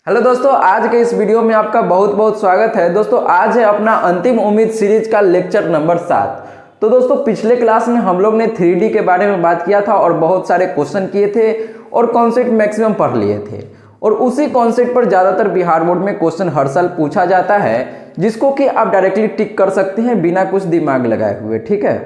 Hello दोस्तों, आज के इस वीडियो में आपका बहुत बहुत स्वागत है। दोस्तों आज है अपना अंतिम उम्मीद सीरीज का लेक्चर नंबर 7। तो दोस्तों पिछले क्लास में हम लोग ने 3D के बारे में बात किया था और बहुत सारे क्वेश्चन किए थे और कॉन्सेप्ट मैक्सिमम पढ़ लिए थे। और उसी कॉन्सेप्ट पर ज़्यादातर बिहार बोर्ड में क्वेश्चन हर साल पूछा जाता है, जिसको कि आप डायरेक्टली टिक कर सकते हैं बिना कुछ दिमाग लगाए हुए। ठीक है,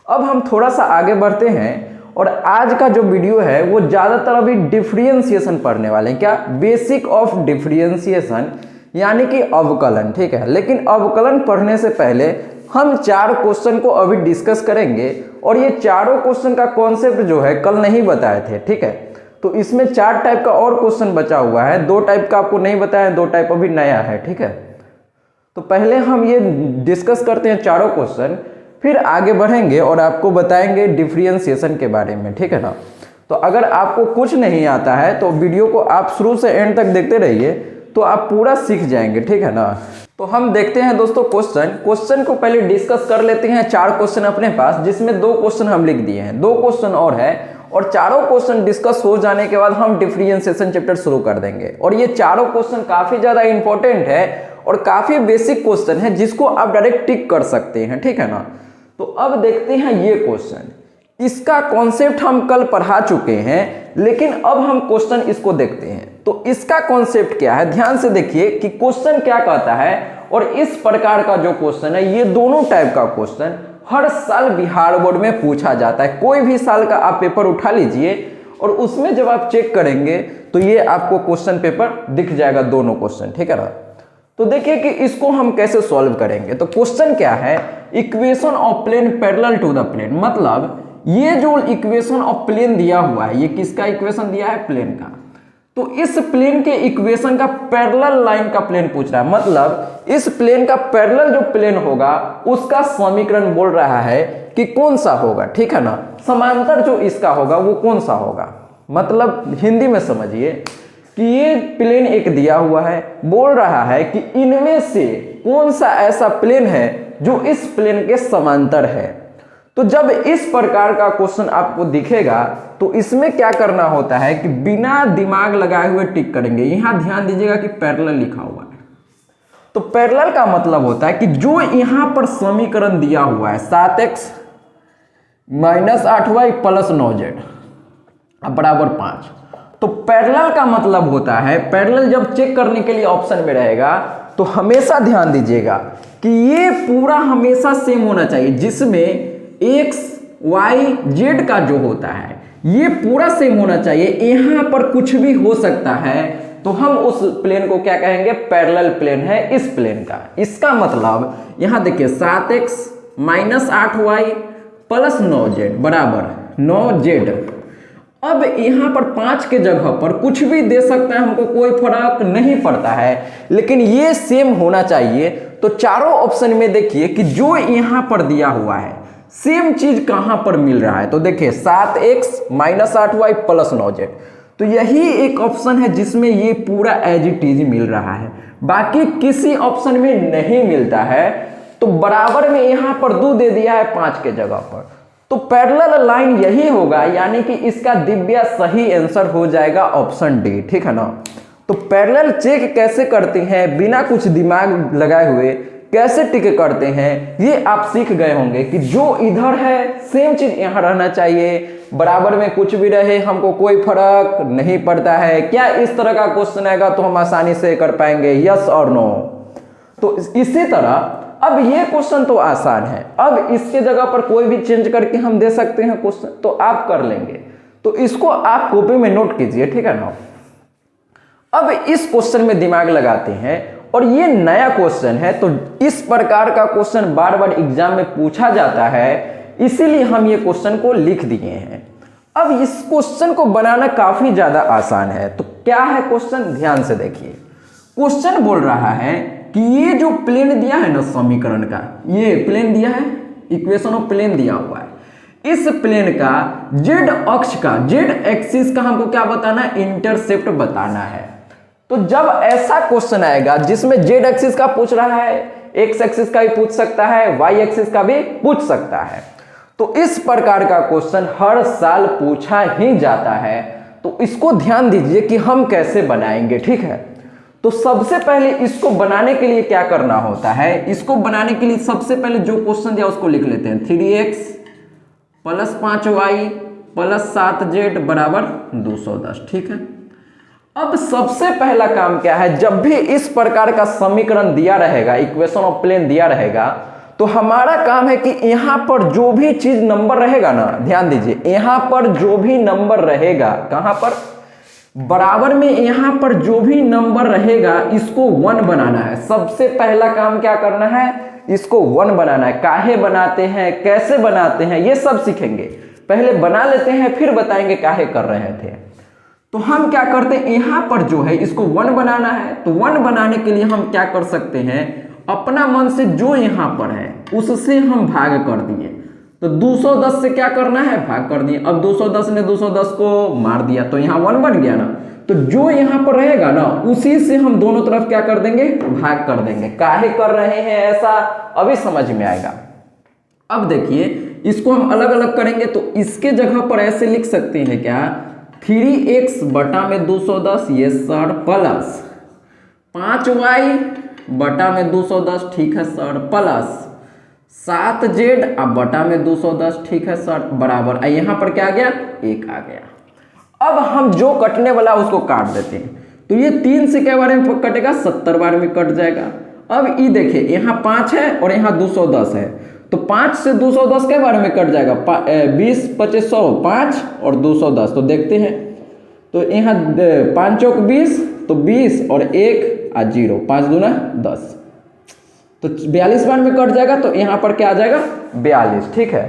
अब हम थोड़ा सा आगे बढ़ते हैं और आज का जो वीडियो है वो ज़्यादातर अभी डिफरेंशिएशन पढ़ने वाले हैं। क्या? बेसिक ऑफ डिफरेंशिएशन, यानी कि अवकलन। ठीक है, लेकिन अवकलन पढ़ने से पहले हम 4 क्वेश्चन को अभी डिस्कस करेंगे और ये चारों क्वेश्चन का कॉन्सेप्ट जो है कल नहीं बताए थे। ठीक है, तो इसमें 4 टाइप का और क्वेश्चन बचा हुआ है। 2 टाइप का आपको नहीं बताया, 2 टाइप अभी नया है। ठीक है, तो पहले हम ये डिस्कस करते हैं चारों क्वेश्चन, फिर आगे बढ़ेंगे और आपको बताएंगे डिफरेंशिएशन के बारे में। ठीक है ना, तो अगर आपको कुछ नहीं आता है तो वीडियो को आप शुरू से एंड तक देखते रहिए, तो आप पूरा सीख जाएंगे। ठीक है ना, तो हम देखते हैं दोस्तों क्वेश्चन को पहले डिस्कस कर लेते हैं। 4 क्वेश्चन अपने पास, जिसमें 2 क्वेश्चन हम लिख दिए हैं, 2 क्वेश्चन और है, और चारों क्वेश्चन डिस्कस हो जाने के बाद हम डिफरेंशिएशन चैप्टर शुरू कर देंगे। और ये चारों क्वेश्चन काफी ज्यादा इंपॉर्टेंट है और काफी बेसिक क्वेश्चन है, जिसको आप डायरेक्ट टिक कर सकते हैं। ठीक है ना, तो अब देखते हैं ये क्वेश्चन। इसका कॉन्सेप्ट हम कल पढ़ा चुके हैं, लेकिन अब हम क्वेश्चन इसको देखते हैं। तो इसका कॉन्सेप्ट क्या है, ध्यान से देखिए कि क्वेश्चन क्या कहता है। और इस प्रकार का जो क्वेश्चन है, ये दोनों टाइप का क्वेश्चन हर साल बिहार बोर्ड में पूछा जाता है। कोई भी साल का आप पेपर उठा लीजिए और उसमें जब आप चेक करेंगे तो ये आपको क्वेश्चन पेपर दिख जाएगा, दोनों क्वेश्चन। ठीक है ना, तो देखिए कि इसको हम कैसे सॉल्व करेंगे। तो क्वेश्चन क्या है, equation of plane parallel to the plane. मतलब ये जो इक्वेशन ऑफ प्लेन दिया हुआ है, ये किसका इक्वेशन दिया है? प्लेन का। तो इस प्लेन के इक्वेशन का पैरेलल लाइन का प्लेन पूछ रहा है। मतलब इस प्लेन का पैरेलल जो प्लेन होगा उसका समीकरण बोल रहा है कि कौन सा होगा। ठीक है ना, समांतर जो इसका होगा वो कौन सा होगा। मतलब हिंदी में समझिए कि ये प्लेन एक दिया हुआ है, बोल रहा है कि इनमें से कौन सा ऐसा प्लेन है जो इस प्लेन के समांतर है। तो जब इस प्रकार का क्वेश्चन आपको दिखेगा तो इसमें क्या करना होता है कि बिना दिमाग लगाए हुए टिक करेंगे। यहां ध्यान दीजिएगा कि पैरेलल लिखा हुआ है। तो पैरेलल का मतलब होता है कि जो यहां पर समीकरण दिया हुआ है 7x - 8y + 9z बराबर 5, तो पैरेलल का मतलब होता है, पैरेलल जब चेक करने के लिए ऑप्शन में रहेगा तो हमेशा ध्यान दीजिएगा कि ये पूरा हमेशा सेम होना चाहिए, जिसमें x y z का जो होता है ये पूरा सेम होना चाहिए। यहां पर कुछ भी हो सकता है तो हम उस प्लेन को क्या कहेंगे? पैरेलल प्लेन है इस प्लेन का। इसका मतलब यहां देखिए 7x - 8y + 9z बराबर 9z। अब यहां पर 5 के जगह पर कुछ भी दे सकता है, हमको कोई फर्क नहीं पड़ता है, लेकिन ये सेम होना चाहिए। तो चारों ऑप्शन में देखिए कि जो यहां पर दिया हुआ है सेम चीज कहां पर मिल रहा है। तो देखिए 7x - 8y + 9z, तो यही एक ऑप्शन है जिसमें ये पूरा एज इट इज मिल रहा है, बाकी किसी ऑप्शन में नहीं मिलता है। तो बराबर में यहां पर 2 दे दिया है 5 के जगह पर, तो पैरेलल लाइन यही होगा, यानी कि इसका दिव्या सही आंसर हो जाएगा ऑप्शन डी। ठीक है ना, तो पैरेलल चेक कैसे करते हैं बिना कुछ दिमाग लगाए हुए, कैसे टिक करते हैं, ये आप सीख गए होंगे कि जो इधर है सेम चीज यहां रहना चाहिए, बराबर में कुछ भी रहे हमको कोई फर्क नहीं पड़ता है। क्या इस तरह का क्वेश्चन आएगा तो हम आसानी से कर पाएंगे, यस और नो। तो इसी तरह अब ये क्वेश्चन तो आसान है, अब इसके जगह पर कोई भी चेंज करके हम दे सकते हैं क्वेश्चन, तो आप कर लेंगे। तो इसको आप कॉपी में नोट कीजिए। ठीक है ना, अब इस क्वेश्चन में दिमाग लगाते हैं और ये नया क्वेश्चन है, तो इस प्रकार का क्वेश्चन बार बार एग्जाम में पूछा जाता है, इसीलिए हम ये क्वेश्चन को लिख दिए हैं। अब इस क्वेश्चन को बनाना काफी ज्यादा आसान है। तो क्या है क्वेश्चन, ध्यान से देखिए। क्वेश्चन बोल रहा है कि ये जो प्लेन दिया है ना समीकरण का, ये प्लेन दिया है, इक्वेशन ऑफ प्लेन दिया हुआ है, इस प्लेन का जेड अक्ष का, जेड एक्सिस का हमको क्या बताना है? इंटरसेप्ट बताना है। तो जब ऐसा क्वेश्चन आएगा जिसमें जेड एक्सिस का पूछ रहा है, एक्स एक्सिस का भी पूछ सकता है, वाई एक्सिस का भी पूछ सकता है, तो इस प्रकार का क्वेश्चन हर साल पूछा ही जाता है। तो इसको ध्यान दीजिए कि हम कैसे बनाएंगे। ठीक है, तो सबसे पहले इसको बनाने के लिए क्या करना होता है, इसको बनाने के लिए सबसे पहले जो क्वेश्चन दिया उसको लिख लेते हैं। 3x plus 5y plus 7z बराबर 210। ठीक है, अब सबसे पहला काम क्या है, जब भी इस प्रकार का समीकरण दिया रहेगा, इक्वेशन ऑफ प्लेन दिया रहेगा, तो हमारा काम है कि यहां पर जो भी चीज नंबर रहेगा ना, ध्यान दीजिए, यहां पर जो भी नंबर रहेगा, कहां पर, बराबर में यहां पर जो भी नंबर रहेगा इसको 1 बनाना है। सबसे पहला काम क्या करना है, इसको 1 बनाना है। काहे बनाते हैं, कैसे बनाते हैं, ये सब सीखेंगे। पहले बना लेते हैं, फिर बताएंगे काहे कर रहे थे। तो हम क्या करते हैं, यहां पर जो है इसको 1 बनाना है। तो 1 बनाने के लिए हम क्या कर सकते हैं, अपना मन से जो यहां पर है उससे हम भाग कर दिए। तो 210 से क्या करना है, भाग कर दिए। अब 210 ने 210 को मार दिया तो यहां 1 बन गया ना। तो जो यहां पर रहेगा ना उसी से हम दोनों तरफ क्या कर देंगे, भाग कर देंगे। काहे कर रहे हैं ऐसा, अभी समझ में आएगा। अब देखिए, इसको हम अलग अलग करेंगे तो इसके जगह पर ऐसे लिख सकते हैं क्या, 3x बटा में 210 ये सर, प्लस 5y बटा में 210, ठीक है सर, प्लस 7z अब बटा में 210, ठीक है सर, बराबर, यहां पर क्या आ गया, 1 आ गया। अब हम जो कटने वाला उसको काट देते हैं। तो ये 3 से क्या बार में कटेगा, 70 बार में कट जाएगा। अब ये देखिए, यहाँ 5 है और यहाँ 210 है, तो 5 से 210 के बारे में कट जाएगा, 20 25 100 5 और 210। तो देखते हैं, तो यहाँ 5 चौक 20, तो 20 और 1 और 0, 5 दूना 10, तो 42 बार में कट जाएगा। तो यहाँ पर क्या आ जाएगा, 42। ठीक है,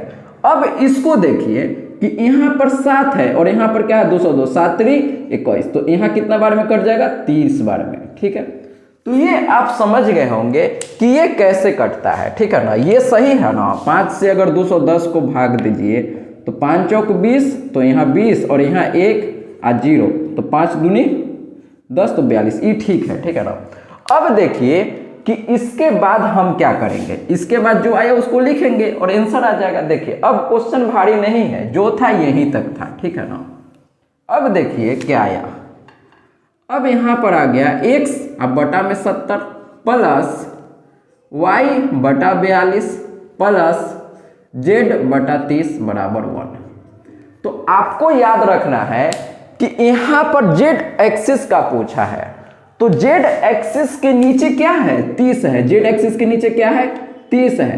अब इसको देखिए कि यहाँ पर 7 है और यहाँ पर क्या है, 202, 7 3 21, तो यहाँ कितना बार में कट जाएगा, 30 बार में। ठीक है, तो ये आप समझ गए होंगे कि ये कैसे कटता है। ठीक है ना, ये सही है ना। 5 से अगर 210 को भाग दीजिए तो 5 चौक 20, तो यहाँ 20 और यहाँ 1 और 0, तो 5 दूनी 10, तो 42, ये ठीक है। ठीक है ना, अब देखिए कि इसके बाद हम क्या करेंगे, इसके बाद जो आया उसको लिखेंगे और आंसर आ जाएगा। देखिए, अब क्वेश्चन भारी नहीं है, जो था यहीं तक था। ठीक है ना, अब देखिए क्या आया, अब यहां पर आ गया x अब बटा में 70 प्लस y बटा 42 प्लस z बटा 30 बराबर 1। तो आपको याद रखना है कि यहां पर z एक्सिस का पूछा है, तो z एक्सिस के नीचे क्या है, 30 है। z एक्सिस के नीचे क्या है, 30 है।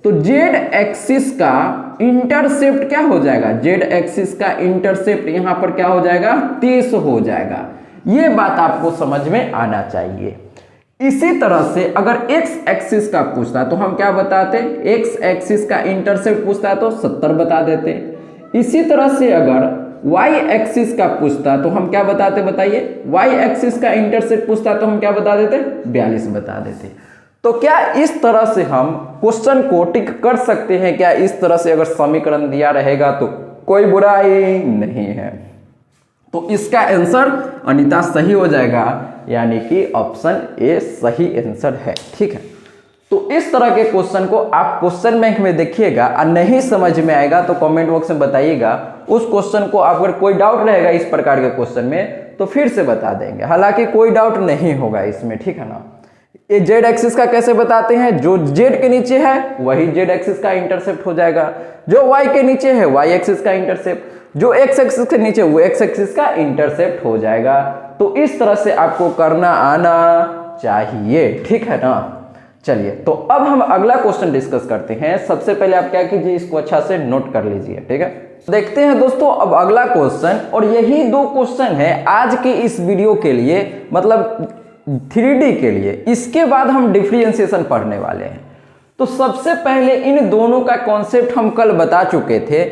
तो z एक्सिस का इंटरसेप्ट क्या हो जाएगा, z एक्सिस का इंटरसेप्ट यहां पर क्या हो जाएगा, 30 हो जाएगा। ये बात आपको समझ में आना चाहिए। इसी तरह से अगर x एक्सिस का पूछता तो हम क्या बताते, x एक्सिस का इंटरसेप्ट पूछता तो 70 बता देते। इसी तरह से अगर y एक्सिस का पूछता तो हम क्या बताते, बताइए, y एक्सिस का इंटरसेप्ट पूछता तो हम क्या बता देते, 42 बता देते। तो क्या इस तरह से हम क्वेश्चन को टिक कर सकते हैं क्या, इस तरह से अगर समीकरण दिया रहेगा तो कोई बुराई नहीं है। तो इसका आंसर अनीता सही हो जाएगा, यानी कि ऑप्शन ए सही आंसर है। ठीक है, तो इस तरह के क्वेश्चन को आप क्वेश्चन बैंक में देखिएगा और नहीं समझ में आएगा तो कमेंट बॉक्स में बताइएगा। उस क्वेश्चन को अगर कोई डाउट रहेगा इस प्रकार के क्वेश्चन में तो फिर से बता देंगे, हालांकि कोई डाउट नहीं होगा इसमें। ठीक है ना, ये जेड एक्सिस का कैसे बताते हैं, जो जेड के नीचे है वही जेड एक्सिस का इंटरसेप्ट हो जाएगा, जो वाई के नीचे है वाई एक्सिस का इंटरसेप्ट, जो एक्स एक्सिस के नीचे वो एक्स एक्सिस का इंटरसेप्ट हो जाएगा। तो इस तरह से आपको करना आना चाहिए। ठीक है ना, चलिए तो अब हम अगला क्वेश्चन डिस्कस करते हैं। सबसे पहले आप क्या कीजिए, इसको अच्छा से नोट कर लीजिए। ठीक है, देखते हैं दोस्तों अब अगला क्वेश्चन, और यही 2 क्वेश्चन है आज के इस वीडियो के लिए, मतलब 3D के लिए। इसके बाद हम डिफरेंशिएशन पढ़ने वाले हैं। तो सबसे पहले इन दोनों का कॉन्सेप्ट हम कल बता चुके थे,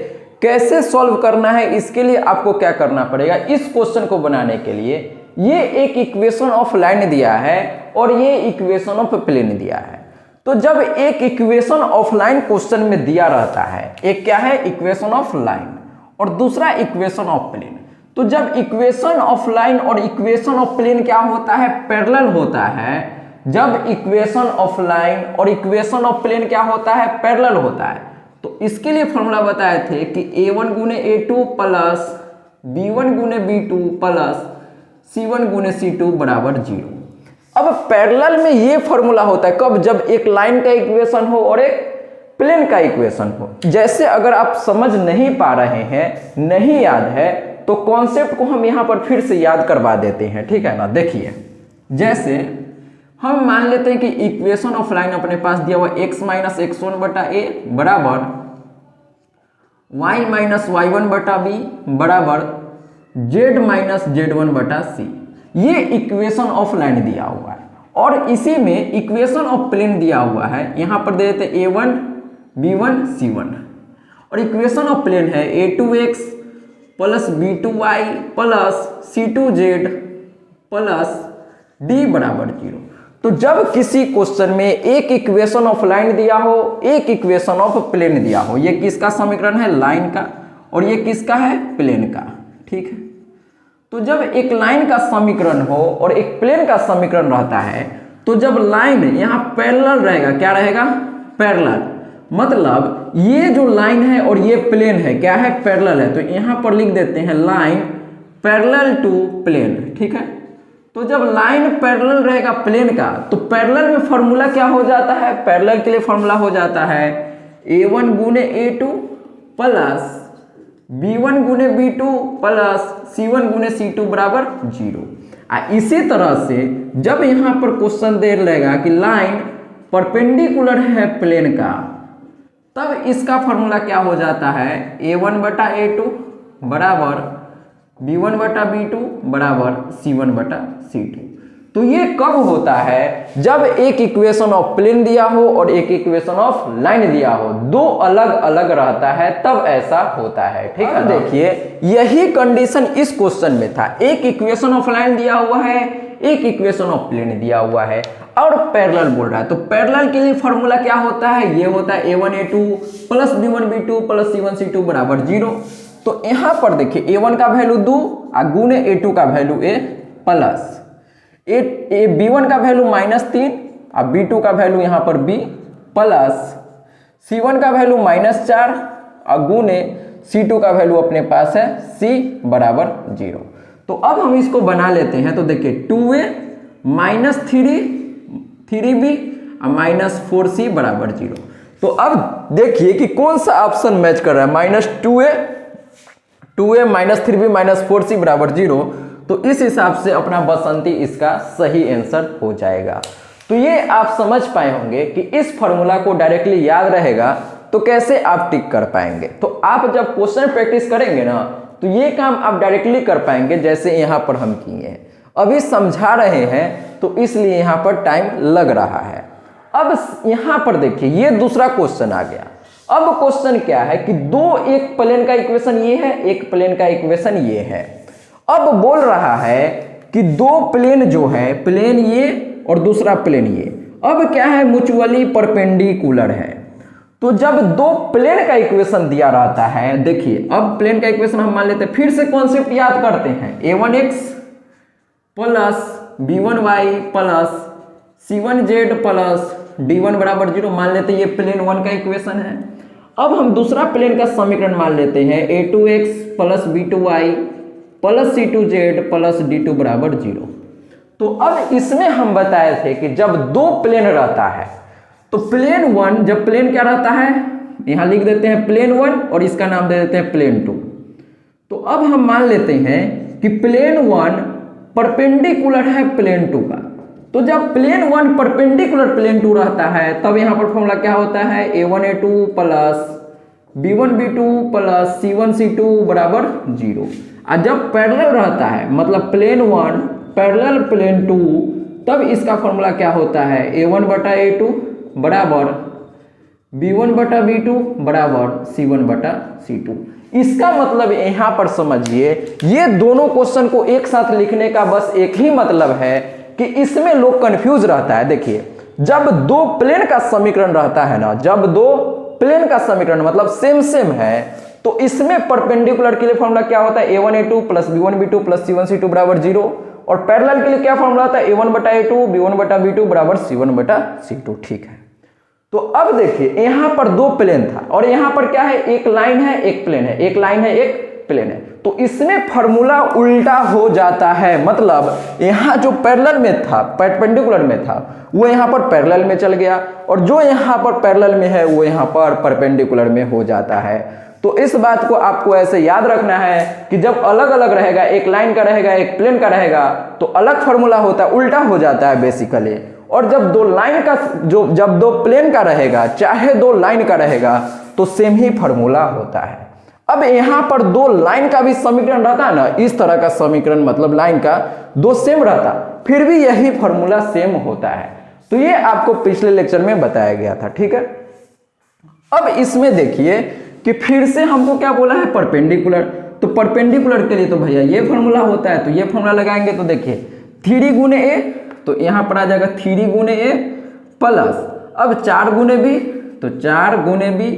कैसे सॉल्व करना है इसके लिए आपको क्या करना पड़ेगा। इस क्वेश्चन को बनाने के लिए ये एक इक्वेशन ऑफ लाइन दिया है और ये इक्वेशन ऑफ प्लेन दिया है। तो जब एक इक्वेशन ऑफ लाइन क्वेश्चन में दिया रहता है, एक क्या है इक्वेशन ऑफ लाइन और दूसरा इक्वेशन ऑफ प्लेन, तो जब इक्वेशन ऑफ लाइन और इक्वेशन ऑफ प्लेन क्या होता है, पैरेलल होता है। जब इक्वेशन ऑफ लाइन और इक्वेशन ऑफ प्लेन क्या होता है, पैरेलल होता है। तो इसके लिए फॉर्मूला बताए थे कि a1 गुने a2 प्लस b1 गुने b2 प्लस c1 गुने c2 बराबर 0। अब पैरेलल में ये फॉर्मूला होता है कब, जब एक लाइन का इक्वेशन हो और एक प्लेन का इक्वेशन हो। जैसे अगर आप समझ नहीं पा रहे हैं, नहीं याद है, तो कॉन्सेप्ट को हम यहाँ पर फिर से याद करवा देते हैं, ठीक है ना। देखिए जैसे हम मान लेते हैं कि इक्वेशन ऑफ लाइन अपने पास दिया हुआ x माइनस x1 बटा ए बराबर y माइनस y1 बटा बी बराबर z माइनस z1 बटा सी। ये इक्वेशन ऑफ लाइन दिया हुआ है और इसी में इक्वेशन ऑफ प्लेन दिया हुआ है। यहाँ पर दे देते a1 b1 c1 और इक्वेशन ऑफ प्लेन है a2x plus b2y plus c2z plus d बराबर 0। तो जब किसी क्वेश्चन में एक इक्वेशन ऑफ लाइन दिया हो, एक इक्वेशन ऑफ प्लेन दिया हो, ये किसका समीकरण है, लाइन का, और ये किसका है, प्लेन का, ठीक है। तो जब एक लाइन का समीकरण हो और एक प्लेन का समीकरण रहता है, तो जब लाइन यहाँ पैरेलल रहेगा, क्या रहेगा, पैरेलल, मतलब ये जो लाइन है और ये प्लेन है, क्या है, पैरेलल है। तो यहाँ पर लिख देते हैं लाइन पैरेलल टू प्लेन, ठीक है। तो जब लाइन पैरेलल रहेगा प्लेन का, तो पैरेलल में फॉर्मूला क्या हो जाता है, पैरेलल के लिए फॉर्मूला हो जाता है a1 गुने a2 प्लस b1 गुने b2 प्लस c1 गुने c2 बराबर 0। इसी तरह से जब यहाँ पर क्वेश्चन दे रहेगा कि लाइन परपेंडिकुलर है प्लेन का, तब इसका फॉर्मूला क्या हो जाता है, a1 बटा a2 बराबर b1 बटा b2 बराबर c1 बटा c2। तो ये कब होता है, जब एक इक्वेशन ऑफ प्लेन दिया हो और एक इक्वेशन ऑफ लाइन दिया हो, दो अलग अलग रहता है, तब ऐसा होता है, ठीक है। देखिए यही कंडीशन इस क्वेश्चन में था, एक इक्वेशन ऑफ लाइन दिया हुआ है, एक इक्वेशन ऑफ प्लेन दिया हुआ है और पैरेलल बोल रहा है। तो पैरेलल के लिए फॉर्मूला क्या होता है, ये होता है a1 a2 plus b1 b2 plus c1 c2 बराबर 0। तो यहाँ पर देखिए a1 का वैल्यू 2 और गुने a2 का वैल्यू a प्लस b1 का वैल्यू -3 और b2 का वैल्यू यहाँ पर b प्लस c1 का वैल्यू -4 और गुने c2 का वैल्यू अपने पास है c बराबर 0। तो अब हम इसको बना लेते हैं। तो देखिए 2a -3b और -4c बराबर 0। तो अब देखिए कि कौन सा ऑप्शन मैच कर रहा है, -2a -3b -4c बराबर 0। तो इस हिसाब से अपना बसंती इसका सही आंसर हो जाएगा। तो ये आप समझ पाए होंगे कि इस फॉर्मूला को डायरेक्टली याद रहेगा तो कैसे आप टिक कर पाएंगे। तो आप जब क्वेश्चन प्रैक्टिस करेंगे ना, तो ये काम आप डायरेक्टली कर पाएंगे, जैसे यहाँ पर हम किए हैं। अभी समझा रहे हैं तो इसलिए यहाँ पर टाइम लग रहा है। अब यहाँ पर देखिए ये दूसरा क्वेश्चन आ गया। अब क्वेश्चन क्या है कि एक प्लेन का इक्वेशन ये है, एक प्लेन का इक्वेशन ये है। अब बोल रहा है कि दो प्लेन जो है, प्लेन ये और दूसरा प्लेन ये, अब क्या है, म्यूचुअली परपेंडिकुलर है। तो जब दो प्लेन का इक्वेशन दिया रहता है, देखिए अब प्लेन का इक्वेशन हम मान लेते हैं, फिर से कॉन्सेप्ट याद करते हैं, a1x plus b1y plus c1z plus d1 बराबर 0 मान लेते हैं, ये प्लेन 1 का इक्वेशन है। अब हम दूसरा प्लेन का समीकरण मान लेते हैं, a2x plus b2y plus c2z plus d2 बराबर 0। तो अब इसमें हम बताए थे कि जब दो प्लेन रहता है, तो प्लेन 1, जब प्लेन क्या रहता है, यहां लिख देते हैं प्लेन 1 और इसका नाम दे देते हैं प्लेन 2। तो अब हम मान लेते हैं कि प्लेन 1 परपेंडिकुलर है प्लेन 2 का। तो जब प्लेन 1 परपेंडिकुलर प्लेन 2 रहता है, तब यहाँ पर फॉर्मूला क्या होता है, a1 a2 plus b1 b2 plus c1 c2 बराबर 0। और जब पैरेलल रहता है, मतलब प्लेन 1 पैरेलल प्लेन 2, तब इसका फॉर्मूला क्या होता है, a1 बटा a2 बराबर b1 बटा b2 बराबर c1 बटा c2। इसका मतलब यहाँ पर समझिए, ये दोनों क्वेश्चन को एक साथ लिखने का बस एक ही मतलब है कि इसमें लोग कंफ्यूज रहता है। देखिए जब दो प्लेन का समीकरण रहता है ना, जब दो प्लेन का समीकरण मतलब सेम है, तो इसमें परपेंडिकुलर के लिए फॉर्मूला क्या होता है, a1 a2 plus b1 b2 plus c1 c2 बराबर 0। और पैरेलल के लिए क्या फॉर्मूला होता है, a1 बटा a2 b1 बटा b2 बराबर c1 बटा c2, ठीक है। तो अब देखिए यहाँ पर दो प्लेन था और यहाँ पर क्या है, एक लाइन है एक प्लेन है, एक लाइन है एक प्लेन है, तो इसमें फॉर्मूला उल्टा हो जाता है। मतलब यहाँ जो पैरेलल में था, परपेंडिकुलर में था, वो यहाँ पर पैरेलल में चल गया, और जो यहाँ पर पैरेलल में है वो यहाँ पर परपेंडिकुलर में हो जाता है। तो इस बात को आपको ऐसे याद रखना है कि जब अलग अलग रहेगा, एक लाइन का रहेगा, एक प्लेन का रहेगा, तो अलग फॉर्मूला होता है, उल्टा हो जाता है बेसिकली। और जब दो लाइन का जब दो प्लेन का रहेगा, चाहे दो लाइन का रहेगा, तो सेम ही फॉर्मूला होता है। अब यहाँ पर दो लाइन का भी समीकरण रहता है ना, इस तरह का समीकरण, मतलब लाइन का दो सेम रहता, फिर भी यही फॉर्मूला सेम होता है। तो ये आपको पिछले लेक्चर में बताया गया था, ठीक है। अब इसमें देखिए कि फिर से हमको क्या बोला है, परपेंडिकुलर। तो परपेंडिकुलर के लिए तो भैया ये फॉर्मूला होता है, तो ये फॉर्मूला लगाएंगे तो देखिए 3 गुने ए, तो यहाँ पर आ जाएगा 3 गुने ए प्लस, अब 4 गुने बी, तो 4 गुने बी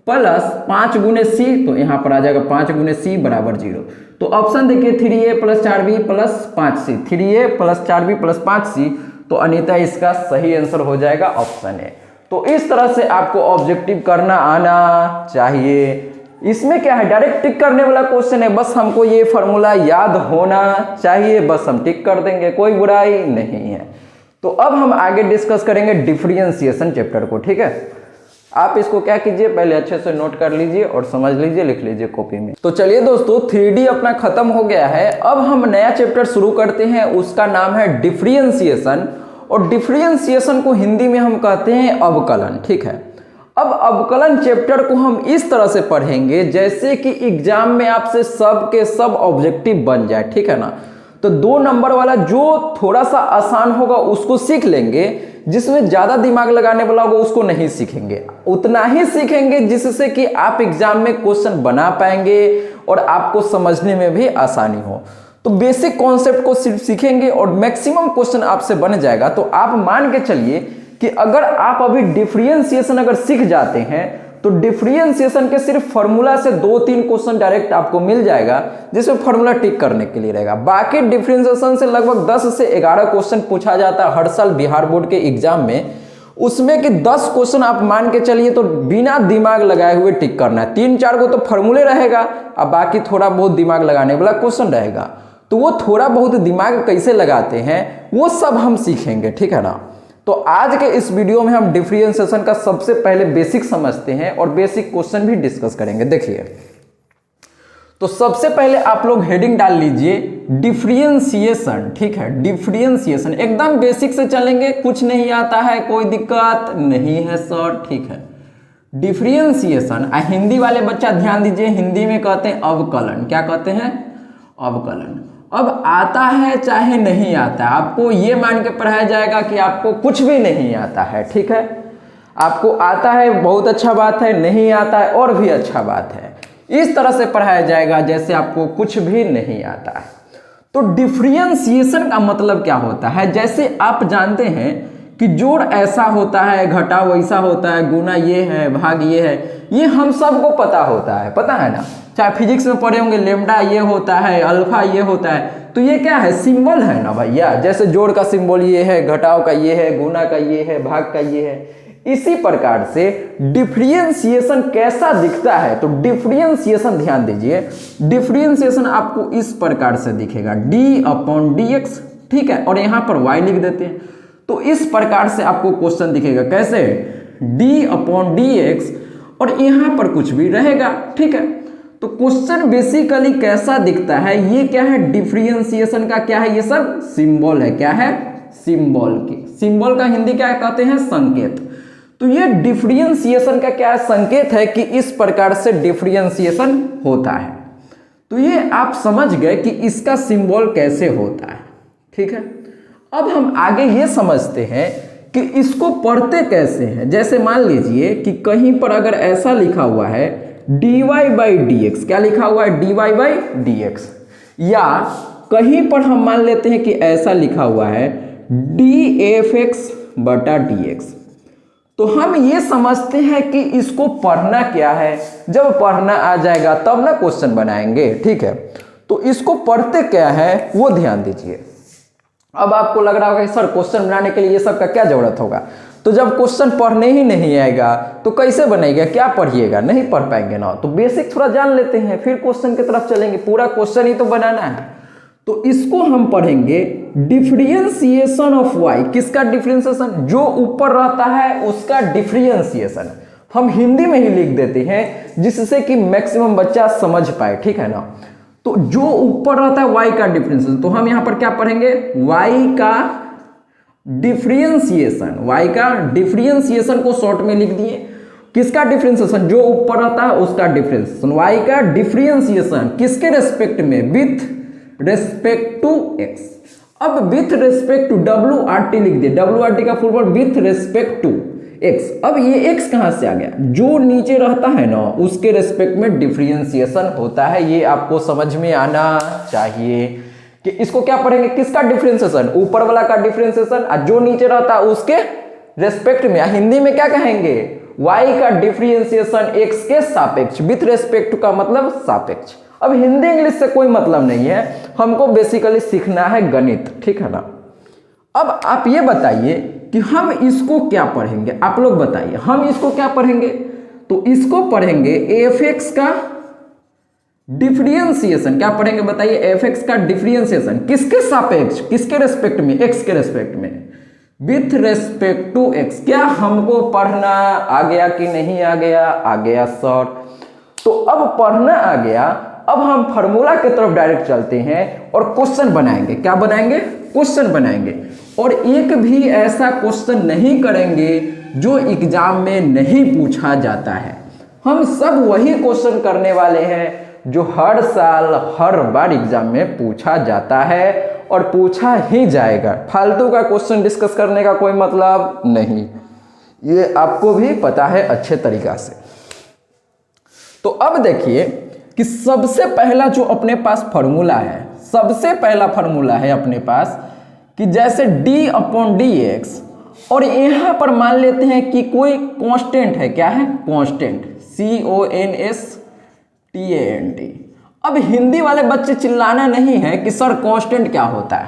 प्लस 5 गुने सी, तो यहाँ पर आ जाएगा 5 गुने सी बराबर 0। तो ऑप्शन देखिए 3a plus 4b plus 5c, 3a plus 4b plus 5c, तो अनीता इसका सही आंसर हो जाएगा ऑप्शन ए। तो इस तरह से आपको ऑब्जेक्टिव करना आना चाहिए। इसमें क्या है, डायरेक्ट टिक करने वाला क्वेश्चन है, बस हमको ये फॉर्मूला याद होना चाहिए, बस हम टिक कर देंगे, कोई बुराई नहीं है। तो अब हम आगे डिस्कस करेंगे डिफरेंशिएशन चैप्टर को, ठीक है। आप इसको क्या कीजिए, पहले अच्छे से नोट कर लीजिए और समझ लीजिए, लिख लीजिए कॉपी में। तो चलिए दोस्तों, 3D अपना खत्म हो गया है, अब हम नया चैप्टर शुरू करते हैं, उसका नाम है डिफरेंशिएशन। और डिफरेंशिएशन को हिंदी में हम कहते हैं अवकलन, ठीक है। अब अवकलन चैप्टर को हम इस तरह से पढ़ेंगे जैसे कि एग्जाम में आपसे सब के सब ऑब्जेक्टिव बन जाए, ठीक है ना। तो 2 नंबर वाला जो थोड़ा सा आसान होगा उसको सीख लेंगे, जिसमें ज्यादा दिमाग लगाने वाला होगा उसको नहीं सीखेंगे, उतना ही सीखेंगे जिससे कि आप एग्जाम में क्वेश्चन बना पाएंगे और आपको समझने में भी आसानी हो। तो बेसिक कॉन्सेप्ट को सिर्फ सीखेंगे और मैक्सिमम क्वेश्चन आपसे बन जाएगा। तो आप मान के चलिए कि अगर आप अभी डिफरेंशिएशन अगर सीख जाते हैं तो डिफरेंशिएशन के सिर्फ फॉर्मूला से 2-3 क्वेश्चन डायरेक्ट आपको मिल जाएगा, जिसमें फॉर्मूला टिक करने के लिए रहेगा। बाकी डिफरेंशिएशन से लगभग 10 से 11 क्वेश्चन पूछा जाता है हर साल बिहार बोर्ड के एग्जाम में, उसमें कि 10 क्वेश्चन आप मान के चलिए तो बिना दिमाग लगाए हुए टिक करना है। 3-4 को तो फॉर्मूले रहेगा, अब बाकी थोड़ा बहुत दिमाग लगाने वाला क्वेश्चन रहेगा। तो वो थोड़ा बहुत दिमाग कैसे लगाते हैं वो सब हम सीखेंगे, ठीक है ना। तो आज के इस वीडियो में हम डिफरेंशिएशन का सबसे पहले बेसिक समझते हैं और बेसिक क्वेश्चन भी डिस्कस करेंगे। देखिए, तो सबसे पहले आप लोग हेडिंग डाल लीजिए डिफरेंशिएशन, ठीक है। डिफरेंशिएशन एकदम बेसिक से चलेंगे, कुछ नहीं आता है, कोई दिक्कत नहीं है सर, ठीक है। डिफरेंशिएशन, हिंदी वाले बच्चा ध्यान दीजिए, हिंदी में कहते हैं अवकलन। क्या कहते हैं, अवकलन। अब आता है चाहे नहीं आता है, आपको ये मान के पढ़ाया जाएगा कि आपको कुछ भी नहीं आता है, ठीक है। आपको आता है बहुत अच्छा बात है, नहीं आता है और भी अच्छा बात है। इस तरह से पढ़ाया जाएगा जैसे आपको कुछ भी नहीं आता है। तो डिफरेंशिएशन का मतलब क्या होता है, जैसे आप जानते हैं कि जोड़ ऐसा होता है, घटाव वैसा होता है, गुना ये है, भाग ये है, ये हम सबको पता होता है, पता है ना। चाहे फिजिक्स में पढ़े होंगे, लेमडा ये होता है, अल्फा ये होता है, तो ये क्या है, सिंबल है ना भैया। जैसे जोड़ का सिंबल ये है, घटाव का ये है, गुना का ये है, भाग का ये है। इसी प्रकार से डिफरेंशिएशन कैसा दिखता है, तो डिफरेंशिएशन ध्यान दीजिए, डिफरेंशिएशन आपको इस प्रकार से दिखेगा d/dx, ठीक है। और यहाँ पर y लिख देते हैं, तो इस प्रकार से आपको क्वेश्चन दिखेगा, कैसे, d/dx और यहाँ पर कुछ भी रहेगा, ठीक है। तो क्वेश्चन बेसिकली कैसा दिखता है, ये क्या है, डिफरेंशिएशन का क्या है, ये सब सिंबल है। क्या है, सिंबल की, सिंबल का हिंदी क्या कहते हैं, संकेत। तो ये डिफरेंशिएशन का क्या है, संकेत है कि इस प्रकार से डिफरेंशिएशन होता है। तो ये आप समझ गए कि इसका सिंबल कैसे होता है, ठीक है। अब हम आगे ये समझते हैं कि इसको पढ़ते कैसे हैं। जैसे मान लीजिए कि कहीं पर अगर ऐसा लिखा हुआ है dy/dx, क्या लिखा हुआ है, dy/dx, या कहीं पर हम मान लेते हैं कि ऐसा लिखा हुआ है dfx/dx, तो हम ये समझते हैं कि इसको पढ़ना क्या है। जब पढ़ना आ जाएगा तब ना क्वेश्चन बनाएंगे, ठीक है। तो इसको पढ़ते क्या है वो ध्यान दीजिए। अब आपको लग रहा होगा कि सर क्वेश्चन बनाने के लिए ये सब का क्या जरूरत होगा, तो जब क्वेश्चन पढ़ने ही नहीं आएगा तो कैसे बनेगा, क्या पढ़िएगा, नहीं पढ़ पाएंगे ना। तो बेसिक थोड़ा जान लेते हैं फिर क्वेश्चन की तरफ चलेंगे, पूरा क्वेश्चन ही तो बनाना है। तो इसको हम पढ़ेंगे डिफरेंशिएशन ऑफ वाई। किसका डिफरेंशिएशन, जो ऊपर रहता है उसका डिफरेंशिएशन हम हिंदी में ही लिख देते हैं जिससे कि मैक्सिमम बच्चा समझ पाए, ठीक है ना। तो जो ऊपर रहता है वाई का डिफरेंशिएशन, तो हम यहां पर क्या पढ़ेंगे, वाई का डिफरेंशिएशन। वाई का डिफरेंशिएशन को शॉर्ट में लिख दिए, किसका डिफरेंशिएशन, जो ऊपर रहता है उसका डिफरेंशिएशन। वाई का डिफरेंशिएशन किसके रेस्पेक्ट में, विथ रेस्पेक्ट टू एक्स। अब विथ रेस्पेक्ट टू WRT लिख दिए, WRT का full form with respect to X. अब ये एक्स कहां से आ गया, जो नीचे रहता है ना उसके रेस्पेक्ट में डिफरेंशिएशन होता है। ये आपको समझ में आना चाहिए कि इसको क्या पढ़ेंगे, किसका डिफरेंशिएशन, ऊपर वाला का डिफरेंशिएशन, और जो नीचे रहता है उसके रेस्पेक्ट में, हिंदी में क्या कहेंगे, y का डिफरेंशिएशन x के सापेक्ष, विथ रेस्पेक्ट का मतलब सापेक्ष। अब हिंदी इंग्लिश से कोई मतलब नहीं है, हमको बेसिकली सीखना है गणित, ठीक है ना। अब आप ये बताइए कि हम इसको क्या पढ़ेंगे, आप लोग बताइए हम इसको क्या पढ़ेंगे। तो इसको पढ़ेंगे f(x) का डिफरेंशिएशन। क्या पढ़ेंगे बताइए, f(x) का डिफरेंशिएशन किसके सापेक्ष, किसके रेस्पेक्ट में, x के रेस्पेक्ट में, विथ रेस्पेक्ट टू x। क्या हमको पढ़ना आ गया कि नहीं आ गया, आ गया सर। तो अब पढ़ना आ गया, अब हम फार्मूला की तरफ डायरेक्ट चलते हैं और क्वेश्चन बनाएंगे। क्या बनाएंगे, क्वेश्चन बनाएंगे। और एक भी ऐसा क्वेश्चन नहीं करेंगे जो एग्जाम में नहीं पूछा जाता है। हम सब वही क्वेश्चन करने वाले हैं जो हर साल हर बार एग्जाम में पूछा जाता है और पूछा ही जाएगा। फालतू का क्वेश्चन डिस्कस करने का कोई मतलब नहीं, ये आपको भी पता है अच्छे तरीका से। तो अब देखिए कि सबसे पहला जो अपने पास फॉर्मूला है, सबसे पहला फॉर्मूला है अपने पास कि जैसे d/dx, और यहां पर मान लेते हैं कि कोई कांस्टेंट है। क्या है, कांस्टेंट, CONSTANT। अब हिंदी वाले बच्चे चिल्लाना नहीं है कि सर कांस्टेंट क्या होता है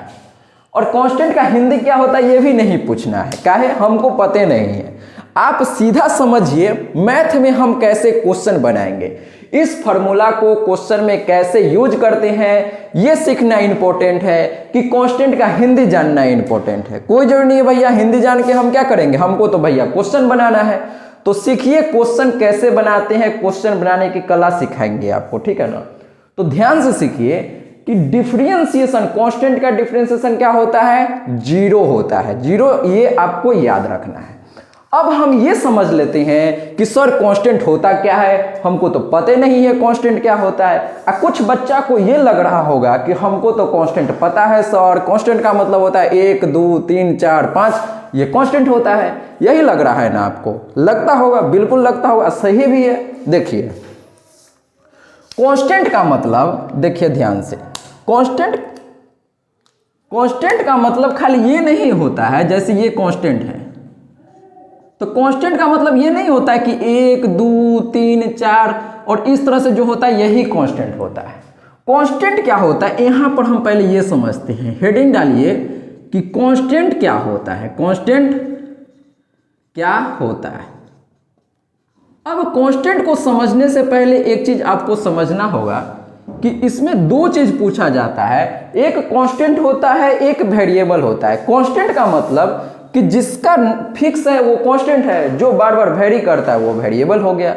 और कांस्टेंट का हिंदी क्या होता है, ये भी नहीं पूछना है। क्या है, हमको पता नहीं है। आप सीधा समझिए मैथ में हम कैसे क्वेश्चन बनाएंगे, इस फॉर्मूला को क्वेश्चन में कैसे यूज करते हैं ये सीखना इंपॉर्टेंट है, कि कांस्टेंट का हिंदी जानना इंपॉर्टेंट है। कोई जरूरी नहीं है भैया हिंदी जान के हम क्या करेंगे, हमको तो भैया क्वेश्चन बनाना है। तो सीखिए क्वेश्चन कैसे बनाते हैं, क्वेश्चन बनाने की कला सिखाएंगे आपको, ठीक है ना। तो ध्यान से सीखिए कि डिफरेंशिएशन, कांस्टेंट का डिफरेंशिएशन क्या होता है, जीरो होता है, जीरो, ये आपको याद रखना है। अब हम ये समझ लेते हैं कि सर कांस्टेंट होता क्या है, हमको तो पता नहीं है कांस्टेंट क्या होता है। कुछ बच्चा को ये लग रहा होगा कि हमको तो कांस्टेंट पता है सर, कांस्टेंट का मतलब होता है 1 2 3 4 5, ये कांस्टेंट होता है, यही लग रहा है ना आपको, लगता होगा, बिल्कुल लगता होगा, सही भी है। देखिए कांस्टेंट का मतलब, देखिए ध्यान से, कांस्टेंट का मतलब खाली ये नहीं होता है जैसे ये कांस्टेंट है, तो कांस्टेंट का मतलब ये नहीं होता है कि 1 2 3 4 और इस तरह से जो होता है यही कांस्टेंट होता है। कांस्टेंट क्या होता है, यहां पर हम पहले ये समझते हैं, हेडिंग डालिए कि कांस्टेंट क्या होता है, कांस्टेंट क्या होता है। अब कांस्टेंट को समझने से पहले एक चीज आपको समझना होगा कि इसमें दो चीज पूछा जाता है, एक कांस्टेंट होता है, एक वेरिएबल होता है। कांस्टेंट का मतलब कि जिसका फिक्स है वो कांस्टेंट है, जो बार बार वेरी करता है वो वेरिएबल हो गया,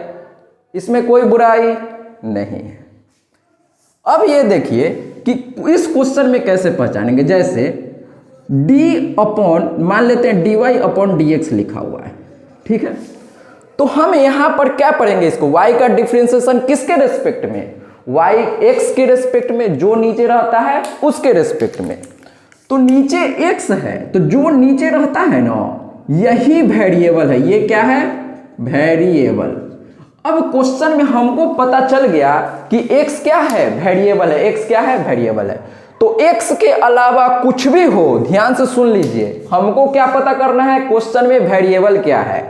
इसमें कोई बुराई नहीं है। अब ये देखिए कि इस क्वेश्चन में कैसे पहचानेंगे, जैसे मान लेते हैं dy/dx लिखा हुआ है, ठीक है। तो हम यहां पर क्या पढ़ेंगे, इसको y का डिफरेंशिएशन किसके रेस्पेक्ट में, y x के रेस्पेक्ट में, जो नीचे रहता है उसके रेस्पेक्ट में। तो नीचे x है, तो जो नीचे रहता है ना यही वेरिएबल है, ये क्या है, वेरिएबल। अब क्वेश्चन में हमको पता चल गया कि x क्या है, वेरिएबल है, x क्या है, वेरिएबल है। तो x के अलावा कुछ भी हो, ध्यान से सुन लीजिए, हमको क्या पता करना है, क्वेश्चन में वेरिएबल क्या है।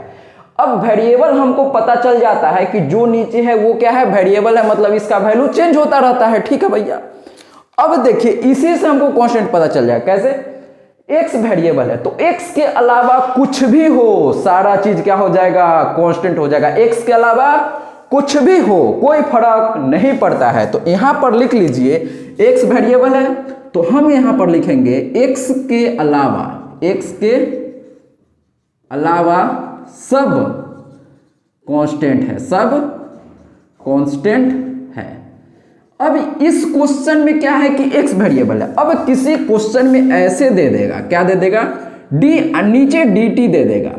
अब वेरिएबल हमको पता चल जाता है कि जो नीचे है वो क्या है, वेरिएबल है, मतलब इसका वैल्यू चेंज होता रहता है, ठीक है भैया। अब देखिए इसी से हमको कांस्टेंट पता चल जाएगा, कैसे, एक्स वेरिएबल है तो एक्स के अलावा कुछ भी हो सारा चीज क्या हो जाएगा, कांस्टेंट हो जाएगा। एक्स के अलावा कुछ भी हो कोई फर्क नहीं पड़ता है। तो यहां पर लिख लीजिए एक्स वेरिएबल है तो हम यहां पर लिखेंगे एक्स के अलावा सब कांस्टेंट है, सब कांस्टेंट है। अब इस क्वेश्चन में क्या है कि एक्स वेरिएबल है। अब किसी क्वेश्चन में ऐसे दे देगा, क्या दे देगा, डी नीचे डी टी दे देगा,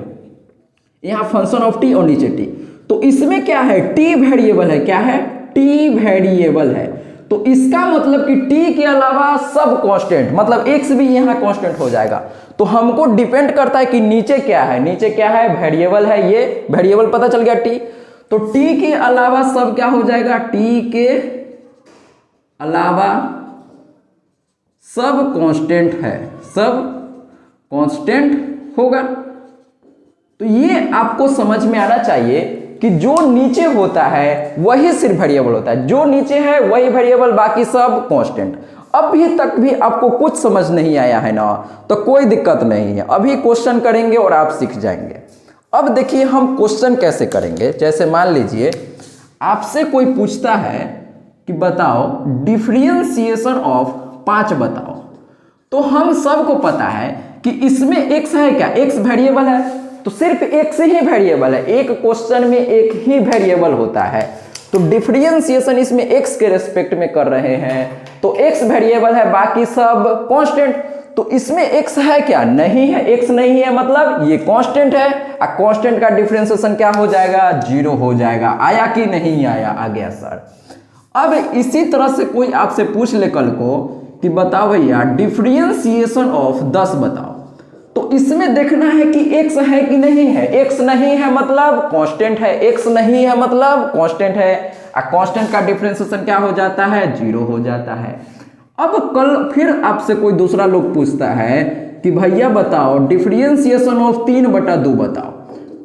यहां फंक्शन ऑफ टी और नीचे टी। तो इसमें क्या है, टी वेरिएबल है, क्या है, टी वेरिएबल है। तो इसका मतलब कि टी के अलावा सब कांस्टेंट, मतलब एक्स भी यहां कांस्टेंट हो जाएगा। तो हमको डिपेंड करता है कि नीचे क्या है, नीचे क्या है, वेरिएबल है, ये वेरिएबल पता चल गया टी। तो टी के अलावा सब क्या हो जाएगा, टी के अलावा सब कांस्टेंट है, सब कांस्टेंट होगा। तो ये आपको समझ में आना चाहिए कि जो नीचे होता है वही सिर्फ वेरिएबल होता है, जो नीचे है वही वेरिएबल, बाकी सब कांस्टेंट। अभी तक भी आपको कुछ समझ नहीं आया है ना, तो कोई दिक्कत नहीं है, अभी क्वेश्चन करेंगे और आप सीख जाएंगे। अब देखिए हम क्वेश्चन कैसे करेंगे। जैसे मान लीजिए आपसे कोई पूछता है कि बताओ डिफरेंशिएशन ऑफ 5 बताओ। तो हम सबको पता है कि इसमें एक्स है, क्या एक्स वेरिएबल है, तो सिर्फ एक्स ही वेरिएबल है, एक क्वेश्चन में एक ही वेरिएबल होता है। तो डिफरेंशिएशन इसमें एक्स के रेस्पेक्ट में कर रहे हैं तो एक्स वेरिएबल है, बाकी सब कांस्टेंट। तो इसमें एक्स है क्या, नहीं है, एक्स नहीं है मतलब ये कांस्टेंट है। कांस्टेंट का डिफरेंशिएशन क्या हो जाएगा, 0 हो जाएगा। आया कि नहीं आया, आ गया सर। अब इसी तरह से कोई आपसे पूछ ले कल को कि बताओ भैया डिफरेंशिएशन ऑफ 10 बताओ। तो इसमें देखना है कि एक्स है कि नहीं है। एक्स नहीं है मतलब कांस्टेंट है, एक्स नहीं है मतलब कांस्टेंट है। कांस्टेंट का डिफरेंशिएशन क्या हो जाता है, 0 हो जाता है। अब कल फिर आपसे कोई दूसरा लोग पूछता है कि भैया बताओ डिफरेंशिएशन ऑफ 3/2 बताओ।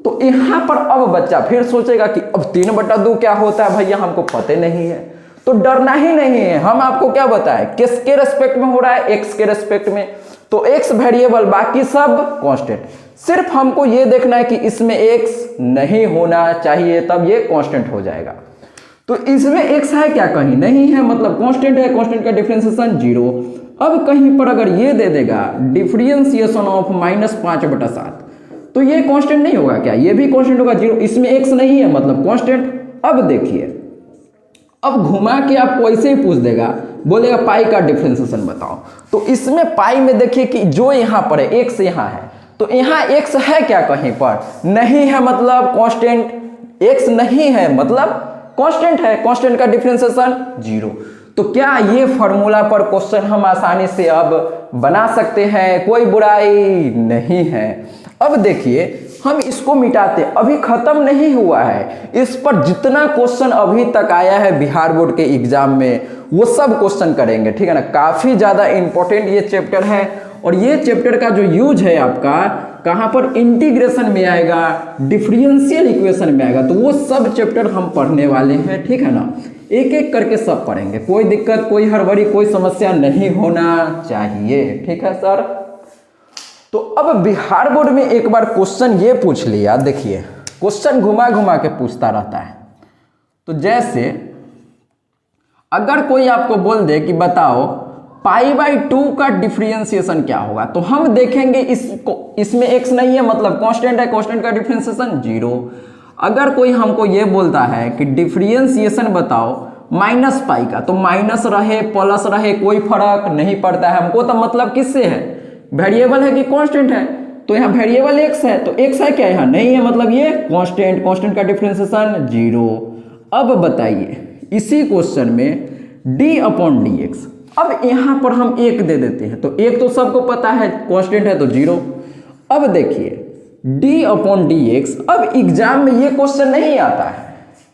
तो यहां पर अब बच्चा फिर सोचेगा कि अब 3/2 क्या होता है, भैया हमको पता नहीं है। तो डरना ही नहीं है, हम आपको क्या बताएं, किसके रेस्पेक्ट में हो रहा है, एक्स के रेस्पेक्ट में। तो एक्स वेरिएबल, बाकी सब कांस्टेंट। सिर्फ हमको ये देखना है कि इसमें एक्स नहीं होना चाहिए, तब ये कांस्टेंट हो जाएगा। तो इसमें एक्स है क्या, कहीं नहीं है मतलब कांस्टेंट है, कांस्टेंट का डिफरेंशिएशन 0। अब कहीं पर अगर ये दे देगा डिफरेंशिएशन ऑफ -5/7 तो ये कांस्टेंट नहीं होगा क्या, ये भी कांस्टेंट होगा 0। इसमें एक्स नहीं है मतलब कांस्टेंट। अब देखिए, अब घुमा के आपको ऐसे ही पूछ देगा, बोलेगा पाई का डिफरेंशिएशन बताओ। तो इसमें पाई में देखिए कि जो यहां पर है एक्स यहां है, तो यहां एक्स है क्या, कहीं पर नहीं है मतलब कांस्टेंट। एक्स नहीं है मतलब कांस्टेंट है, कांस्टेंट का डिफरेंशिएशन 0। तो क्या ये फॉर्मूला पर क्वेश्चन हम आसानी से अब बना सकते हैं, कोई बुराई नहीं है। अब देखिए हम इसको मिटाते, अभी खत्म नहीं हुआ है, इस पर जितना क्वेश्चन अभी तक आया है बिहार बोर्ड के एग्जाम में वो सब क्वेश्चन करेंगे, ठीक है ना। काफी ज्यादा इंपॉर्टेंट ये चैप्टर है और ये चैप्टर का जो यूज है आपका कहां पर, इंटीग्रेशन में आएगा, डिफरेंशियल इक्वेशन में आएगा। तो वो सब चैप्टर हम पढ़ने वाले हैं, ठीक है ना। एक एक करके सब पढ़ेंगे, कोई दिक्कत, कोई हड़बड़ी, कोई समस्या नहीं होना चाहिए, ठीक है सर। तो अब बिहार बोर्ड में एक बार क्वेश्चन ये पूछ लिया, देखिए क्वेश्चन घुमा घुमा के पूछता रहता है। तो जैसे अगर कोई आपको बोल दे कि बताओ π/2 का डिफरेंशिएशन क्या होगा, तो हम देखेंगे इसमें एक्स नहीं है मतलब कांस्टेंट है, कांस्टेंट का डिफरेंशिएशन 0। अगर कोई हमको ये बोलता है कि डिफरेंशिएशन बताओ -π का, तो माइनस रहे प्लस रहे कोई फर्क नहीं पड़ता है हमको। तो मतलब किससे है, वेरिएबल है कि कांस्टेंट है। तो यहाँ वेरिएबल एक्स है, तो एक्स है क्या, यहाँ नहीं है मतलब ये कांस्टेंट, कांस्टेंट का डिफरेंशिएशन 0। अब बताइए इसी क्वेश्चन में d/dx, अब यहां पर हम 1 दे देते हैं, तो 1 तो सबको पता है कांस्टेंट है तो 0। अब देखिए d/dx, अब एग्जाम में ये क्वेश्चन नहीं आता है,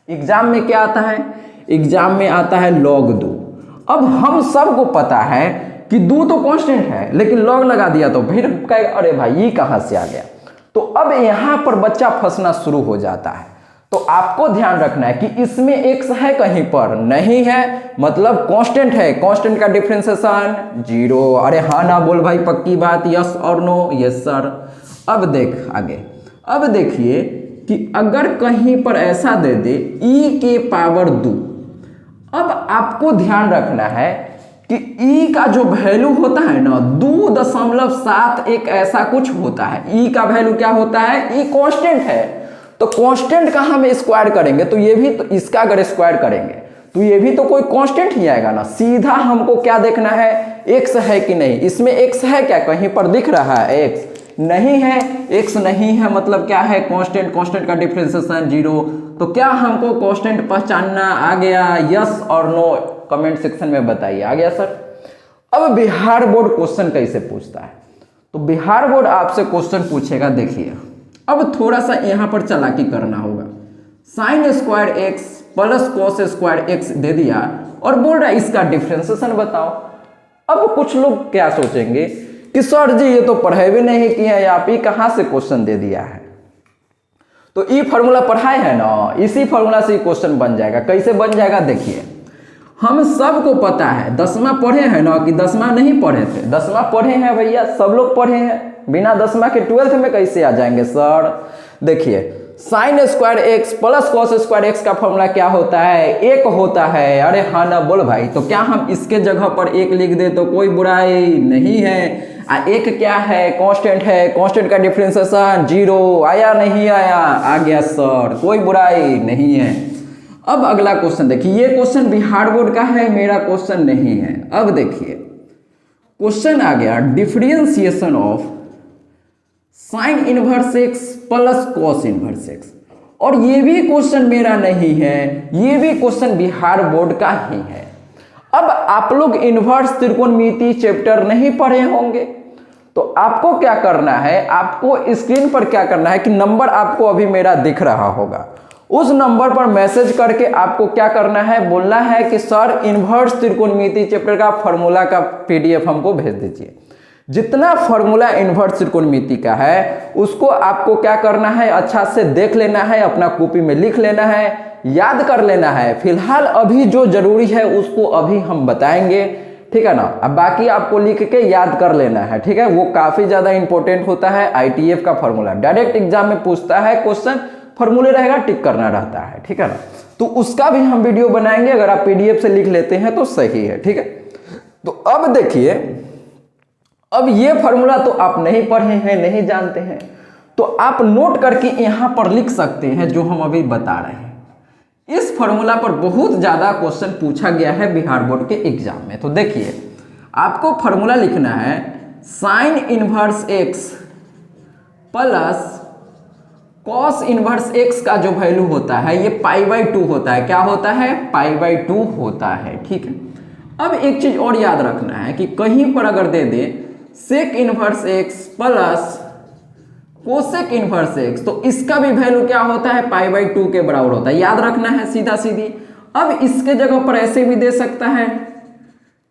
एग्जाम में क्या आता है, एग्जाम में आता है log 2। अब हम सबको पता है कि 2 तो कांस्टेंट है, लेकिन log लगा दिया तो फिर कहेगा अरे भाई ये कहां से आ गया। तो अब यहां पर बच्चा फंसना शुरू हो जाता है। तो आपको ध्यान रखना है कि इसमें x है कहीं पर नहीं है, मतलब कांस्टेंट है, कांस्टेंट का डिफरेंशिएशन 0। अरे हाँ ना बोल भाई, पक्की बात, यस और नो? Yes sir. अब देख आगे, अब देखिए कि अगर कहीं पर ऐसा दे दे e के पावर 2, अब आपको ध्यान रखना है कि e का जो वैल्यू होता है ना 2.71 ऐसा कुछ होता है। e का वैल्यू क्या होता है? e कांस्टेंट है, तो कांस्टेंट का हम स्क्वायर करेंगे तो ये भी, तो इसका अगर स्क्वायर करेंगे तो ये भी तो कोई कांस्टेंट ही आएगा ना। सीधा हमको क्या देखना है, x है कि नहीं। इसमें x है क्या, कहीं पर दिख रहा है x? नहीं है, x नहीं है, मतलब क्या है? कांस्टेंट, कांस्टेंट का डिफरेंशिएशन 0। तो क्या हमको कांस्टेंट पहचानना आ गया? यस और नो कमेंट सेक्शन में बताइए। आ गया सर? अब बिहार बोर्ड क्वेश्चन कैसे पूछता है, तो बिहार बोर्ड आपसे क्वेश्चन पूछेगा, देखिए अब थोड़ा सा यहां पर चालाकी करना होगा। Sine square X plus cos square X दे दिया और बोल रहा है इसका डिफरेंशिएशन बताओ। अब कुछ लोग क्या सोचेंगे कि सर जी ये तो पढ़े भी नहीं किए हैं, आप ही कहां से क्वेश्चन दे दिया है। तो ये फॉर्मूला पढ़ाए है ना, इसी फॉर्मूला से क्वेश्चन बन जाएगा। कैसे बन जाएगा देखिए, हम सबको पता है, 10वां पढ़े हैं ना कि 10वां नहीं पढ़े थे? 10वां पढ़े हैं भैया, सब लोग पढ़े हैं। बिना 10वां के 12th में कैसे आ जाएंगे सर? देखिए sign square X plus cos square x का फॉर्मूला क्या होता है? 1 होता है। अरे हाँ ना बोल भाई, तो क्या हम इसके जगह पर 1 लिख दे तो कोई बुराई नहीं है। 1 क्या है? कांस्टेंट है, कांस्टेंट का डिफरेंशिएशन 0। आया नहीं आया? आ गया सर, कोई बुराई नहीं है। अब अगला क्वेश्चन देखिए, ये क्वेश्चन बिहार बोर्ड का है, मेरा क्वेश्चन नहीं है। अब देखिए क्वेश्चन आ गया, differentiation of sine inverse X plus cos inverse x, और ये भी क्वेश्चन मेरा नहीं है, ये भी क्वेश्चन बिहार बोर्ड का ही है। अब आप लोग इनवर्स त्रिकोणमिति चैप्टर नहीं पढ़े होंगे, तो आपको क्या करना है, आपको स्क्रीन पर क्या करना है कि नंबर आपको अभी मेरा दिख रहा होगा, उस नंबर पर मैसेज करके आपको क्या करना है, बोलना है कि सर इनवर्स त्रिकोणमिति चैप्टर का फॉर्मूला का पीडीएफ हमको भेज दीजिए। जितना फॉर्मूला इनवर्स त्रिकोणमिति का है उसको आपको क्या करना है, अच्छा से देख लेना है, अपना कॉपी में लिख लेना है, याद कर लेना है। फिलहाल अभी जो जरूरी है उसको अभी हम बताएंगे, ठीक है ना। अब बाकी आपको लिख के याद कर लेना है, ठीक है। वो काफी ज्यादा इंपॉर्टेंट होता है। आईटीएफ का फॉर्मूला डायरेक्ट एग्जाम में पूछता है क्वेश्चन, फॉर्मूले रहेगा, टिक करना रहता है, ठीक है ना। तो उसका भी हम वीडियो बनाएंगे, अगर आप पीडीएफ से लिख लेते हैं तो सही है, ठीक है। तो अब देखिए, अब ये फॉर्मूला तो आप नहीं पढ़े हैं, नहीं जानते हैं, तो आप नोट करके यहां पर लिख सकते हैं जो हम अभी बता रहे हैं। इस फॉर्मूला पर बहुत ज्यादा क्वेश्चन पूछा गया है बिहार बोर्ड के एग्जाम में। तो देखिए आपको फॉर्मूला लिखना है, sine inverse X plus cos inverse X का जो वैल्यू होता है ये π/2 होता है। क्या होता है? π/2 होता है, ठीक है। अब एक चीज और याद रखना है कि कहीं पर अगर दे दे sec inverse X plus cosec inverse X, तो इसका भी वैल्यू क्या होता है? π/2 के बराबर होता है। याद रखना है सीधा सीधी। अब इसके जगह पर ऐसे भी दे सकता है,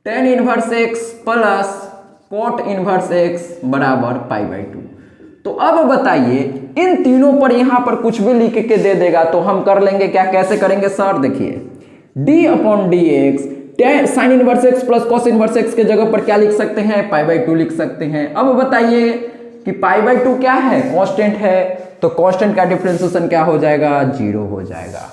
tan inverse X plus cot inverse X बराबर π/2। तो अब बताइए इन तीनों पर यहां पर कुछ भी लिख के दे देगा तो हम कर लेंगे क्या, कैसे करेंगे सर? देखिए d/dx sine inverse X plus cos inverse x के जगह पर क्या लिख सकते हैं? π/2 लिख सकते हैं। अब बताइए कि π/2 क्या है? कांस्टेंट है, तो कांस्टेंट का डिफरेंशिएशन क्या हो जाएगा? 0 हो जाएगा।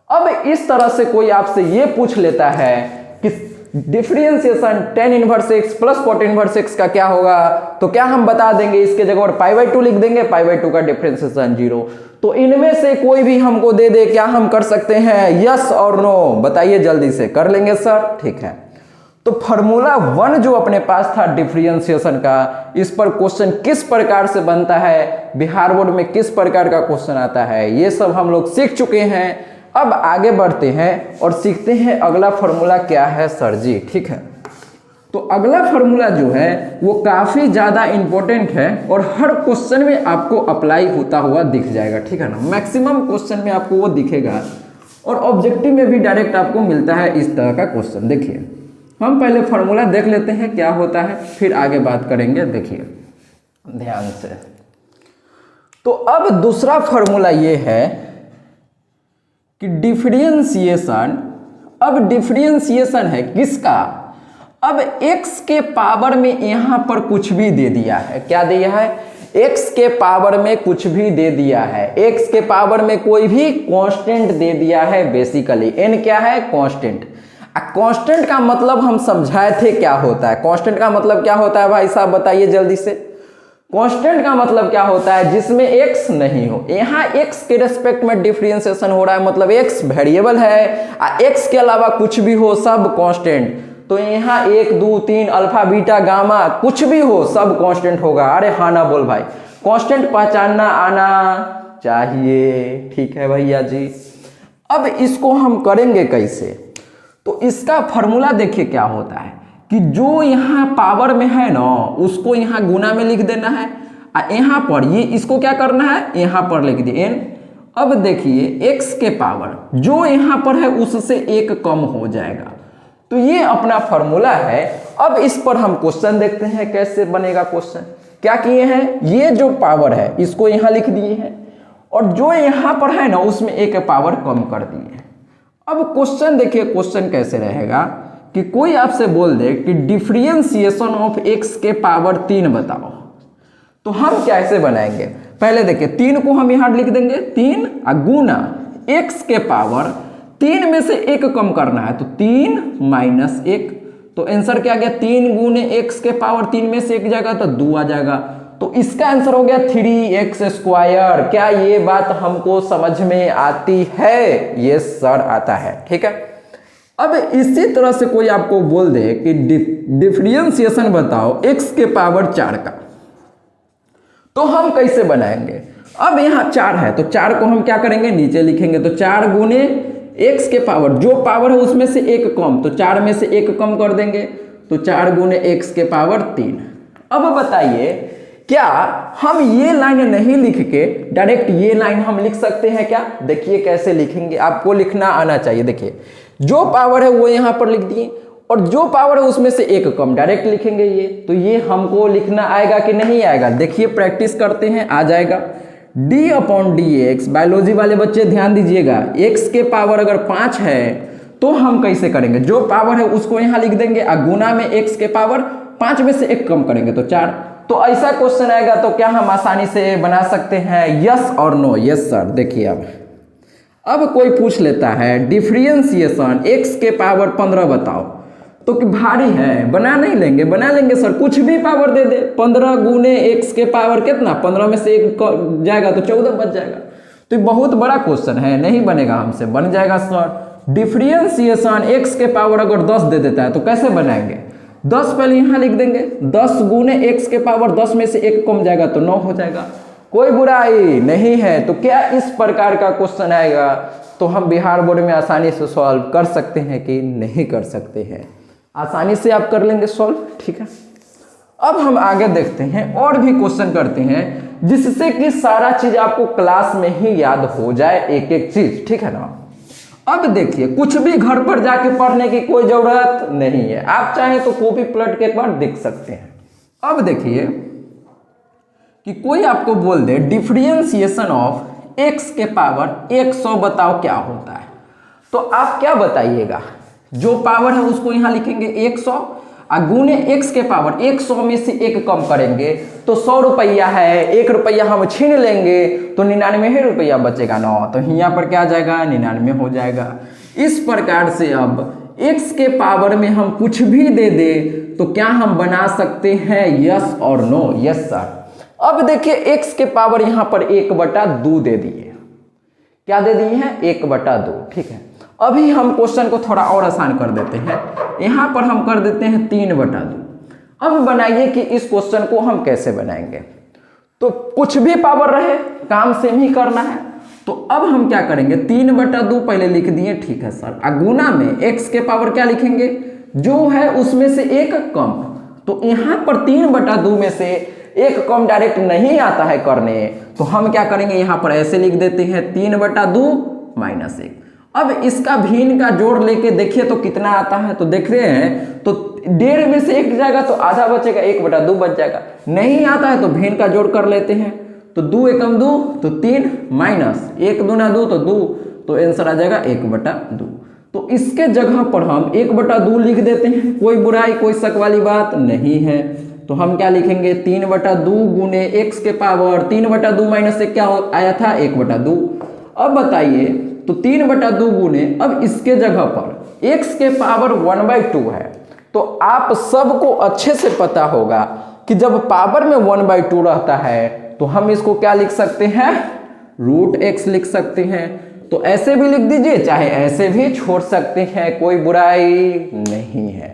अब इस तरह से कोई आपसे ये पूछ लेता है कि differentiation tan inverse X plus cot inverse X का क्या होगा, तो क्या हम बता देंगे? इसके जगह पर π/2 लिख देंगे, π/2 का डिफरेंशिएशन 0। तो इनमें से कोई भी हमको दे दे, क्या हम कर सकते हैं? यस और नो बताइए जल्दी से। कर लेंगे सर, ठीक है। तो फॉर्मूला 1 जो अपने पास था डिफरेंशिएशन का, इस पर क्वेश्चन किस प्रकार से बनता है, बिहार बोर्ड में किस प्रकार का क्वेश्चन आता है, ये सब हम लोग सीख चुके हैं। अब आगे बढ़ते हैं और सीखते हैं अगला फॉर्मूला क्या है सर जी, ठीक है। तो अगला फॉर्मूला जो है वो काफी ज्यादा इंपॉर्टेंट है और हर क्वेश्चन में आपको अप्लाई होता हुआ दिख जाएगा, ठीक है ना। मैक्सिमम क्वेश्चन में आपको वो दिखेगा और ऑब्जेक्टिव में भी डायरेक्ट आपको मिलता है इस तरह का क्वेश्चन। देखिए हम पहले फॉर्मूला देख लेते हैं क्या होता है, फिर आगे बात करेंगे। देखिए ध्यान से, तो अब दूसरा फॉर्मूला ये है कि डिफरेंशिएशन, अब डिफरेंशिएशन है किसका, अब x के पावर में यहां पर कुछ भी दे दिया है, क्या दिया है, x के पावर में कुछ भी दे दिया है, x के पावर में कोई भी कांस्टेंट दे दिया है। बेसिकली n क्या है, कांस्टेंट। कांस्टेंट का मतलब हम समझाए थे क्या होता है, कांस्टेंट का मतलब क्या होता है भाई साहब बताइए जल्दी से। कांस्टेंट का मतलब क्या होता है, जिसमें x नहीं हो। यहाँ x के रेस्पेक्ट में डिफरेंशिएशन हो रहा है, मतलब x वेरिएबल है, x के अलावा कुछ भी हो सब कांस्टेंट। तो यहाँ 1 2 3 अल्फा बीटा गामा कुछ भी हो सब कांस्टेंट होगा। अरे हाँ ना बोल भाई, कांस्टेंट पहचानना आना चाहिए, ठीक है भैया जी। अब इसको हम करेंगे कैसे, तो इसका फॉर्मूला देखिए क्या होता है कि जो यहाँ पावर में है ना उसको यहाँ गुना में लिख देना है, यहाँ पर ये इसको क्या करना है, यहाँ पर लिख दिए n। अब देखिए x के पावर जो यहाँ पर है उससे 1 कम हो जाएगा, तो ये अपना फॉर्मूला है। अब इस पर हम क्वेश्चन देखते हैं कैसे बनेगा क्वेश्चन। क्या किए हैं, ये जो पावर है इसको यहाँ लिख दिए हैं और जो यहाँ पर है ना उसमें 1 पावर कम कर दिए हैं। अब क्वेश्चन देखिए, क्वेश्चन कैसे रहेगा कि कोई आपसे बोल दे कि डिफरेंशिएशन ऑफ x के पावर 3 बताओ, तो हम कैसे बनाएंगे। पहले देखिए 3 को हम यहाँ लिख देंगे, 3 गुना x के पावर 3 में से 1 कम करना है, तो 3 माइनस 1, तो आंसर क्या गया, 3 गुने x के पावर 3 में से 1 जाएगा तो 2 आ जाएगा। तो इसका आंसर हो गया 3x स्क्वायर। क्या ये बात हमको समझ में आती है, ये सर आता है, ठीक है। अब इसी तरह से कोई आपको बोल दे कि डिफरेंशिएशन बताओ x के पावर 4 का, तो हम कैसे बनाएंगे। अब यहाँ 4 है तो 4 को हम क्या करेंगे, नीचे लिखेंगे, तो 4 गुने x के पावर जो पावर है उसमें से 1 कम, तो 4 में से 1 कम कर देंगे, तो 4 गुने x के पावर 3। अब बताइए क्या हम ये लाइन नहीं लिख के डायरेक्ट ये लाइन हम लिख सकते हैं क्या। देखिए कैसे लिखेंगे, आपको लिखना आना चाहिए। देखिए जो पावर है वो यहाँ पर लिख दिए और जो पावर है उसमें से 1 कम डायरेक्ट लिखेंगे ये, तो ये हमको लिखना आएगा कि नहीं आएगा। देखिए प्रैक्टिस करते हैं, आ जाएगा d upon D x. Biology वाले बच्चे ध्यान दीजिएगा, x के पावर अगर 5 है तो हम कैसे करेंगे, जो पावर है उसको यहाँ लिख देंगे और गुना में x के पावर 5 में से 1 कम करेंगे तो 4। तो ऐसा क्वेश्चन आएगा तो क्या हम आसानी से बना सकते हैं, यस और नो। Yes sir. देखिए अब कोई पूछ लेता है डिफरेंशिएशन x के पावर 15 बताओ, तो कि भारी है, बना नहीं लेंगे, बना लेंगे सर, कुछ भी पावर दे दे। 15 गुने x के पावर कितना, 15 में से 1 जाएगा तो 14 बच जाएगा। तो बहुत बड़ा क्वेश्चन है, नहीं बनेगा हमसे, बन जाएगा सर। डिफरेंशिएशन x के पावर अगर 10 दे देता है तो कैसे बनाएंगे, 10 पहले यहाँ लिख देंगे, 10 गुने x के पावर 10 में से 1 कम जाएगा तो 9 हो जाएगा। कोई बुराई नहीं है। तो क्या इस प्रकार का क्वेश्चन आएगा तो हम बिहार बोर्ड में आसानी से सॉल्व कर सकते हैं कि नहीं कर सकते हैं, आसानी से आप कर लेंगे सॉल्व, ठीक है। अब हम आगे देखते हैं और भी क्वेश्चन करते हैं जिससे कि सारा चीज आपको क्लास में ही याद हो जाए, एक एक चीज, ठीक है ना। अब देखिए कुछ भी घर पर जाके पढ़ने की कोई जरूरत नहीं है, आप चाहें तो कॉपी पलट के एक बार देख सकते हैं। अब देखिए कि कोई आपको बोल दे डिफरेंशिएशन ऑफ x के पावर 100 बताओ क्या होता है, तो आप क्या बताइएगा, जो पावर है उसको यहाँ लिखेंगे 100 और गुने x के पावर 100 में से 1 कम करेंगे तो 100 रुपया है, 1 रुपया हम छीन लेंगे तो 99 रुपया बचेगा ना, तो यहाँ पर क्या आ जाएगा, 99 हो जाएगा। इस प्रकार से अब x के पावर में हम कुछ भी दे दे तो क्या हम बना सकते हैं, यस और नो। Yes sir. अब देखिए x के पावर यहाँ पर 1/2 दे दिए, क्या दे दिए हैं, 1/2, ठीक है। अभी हम क्वेश्चन को थोड़ा और आसान कर देते हैं, यहाँ पर हम कर देते हैं 3/2। अब बनाइए कि इस क्वेश्चन को हम कैसे बनाएंगे, तो कुछ भी पावर रहे काम सेम ही करना है। तो अब हम क्या करेंगे, 3/2 पहले लिख दिए, ठीक है सर, गुना में x के पावर क्या लिखेंगे, जो है उसमें से 1 कम, तो यहाँ पर 3/2 में से 1 कम डायरेक्ट नहीं आता है करने, तो हम क्या करेंगे, यहाँ पर ऐसे लिख देते हैं 3/2 माइनस 1। अब इसका भिन्न का जोड़ लेके देखिए तो कितना आता है, तो देख रहे हैं तो 1.5 में से 1 जाएगा तो आधा बचेगा, 1/2 बच जाएगा। नहीं आता है तो भिन्न का जोड़ कर लेते हैं, तो 2 एकम 2 तो 3 माइनस 1 दूना 2 तो 2, तो आंसर आ जाएगा 1/2। तो इसके जगह पर हम 1/2 लिख देते हैं, कोई बुराई कोई शक वाली बात नहीं है। तो हम क्या लिखेंगे 3/2 गुने x के पावर 3/2 माइनस 1 क्या आया था 1/2। अब बताइए तो 3/2 गुने, अब इसके जगह पर x के पावर 1/2 है। तो आप सबको अच्छे से पता होगा कि जब पावर में 1/2 रहता है तो हम इसको क्या लिख सकते हैं √x लिख सकते हैं। तो ऐसे भी लिख दीजिए चाहे ऐसे भी छोड़ सकते हैं, कोई बुराई नहीं है।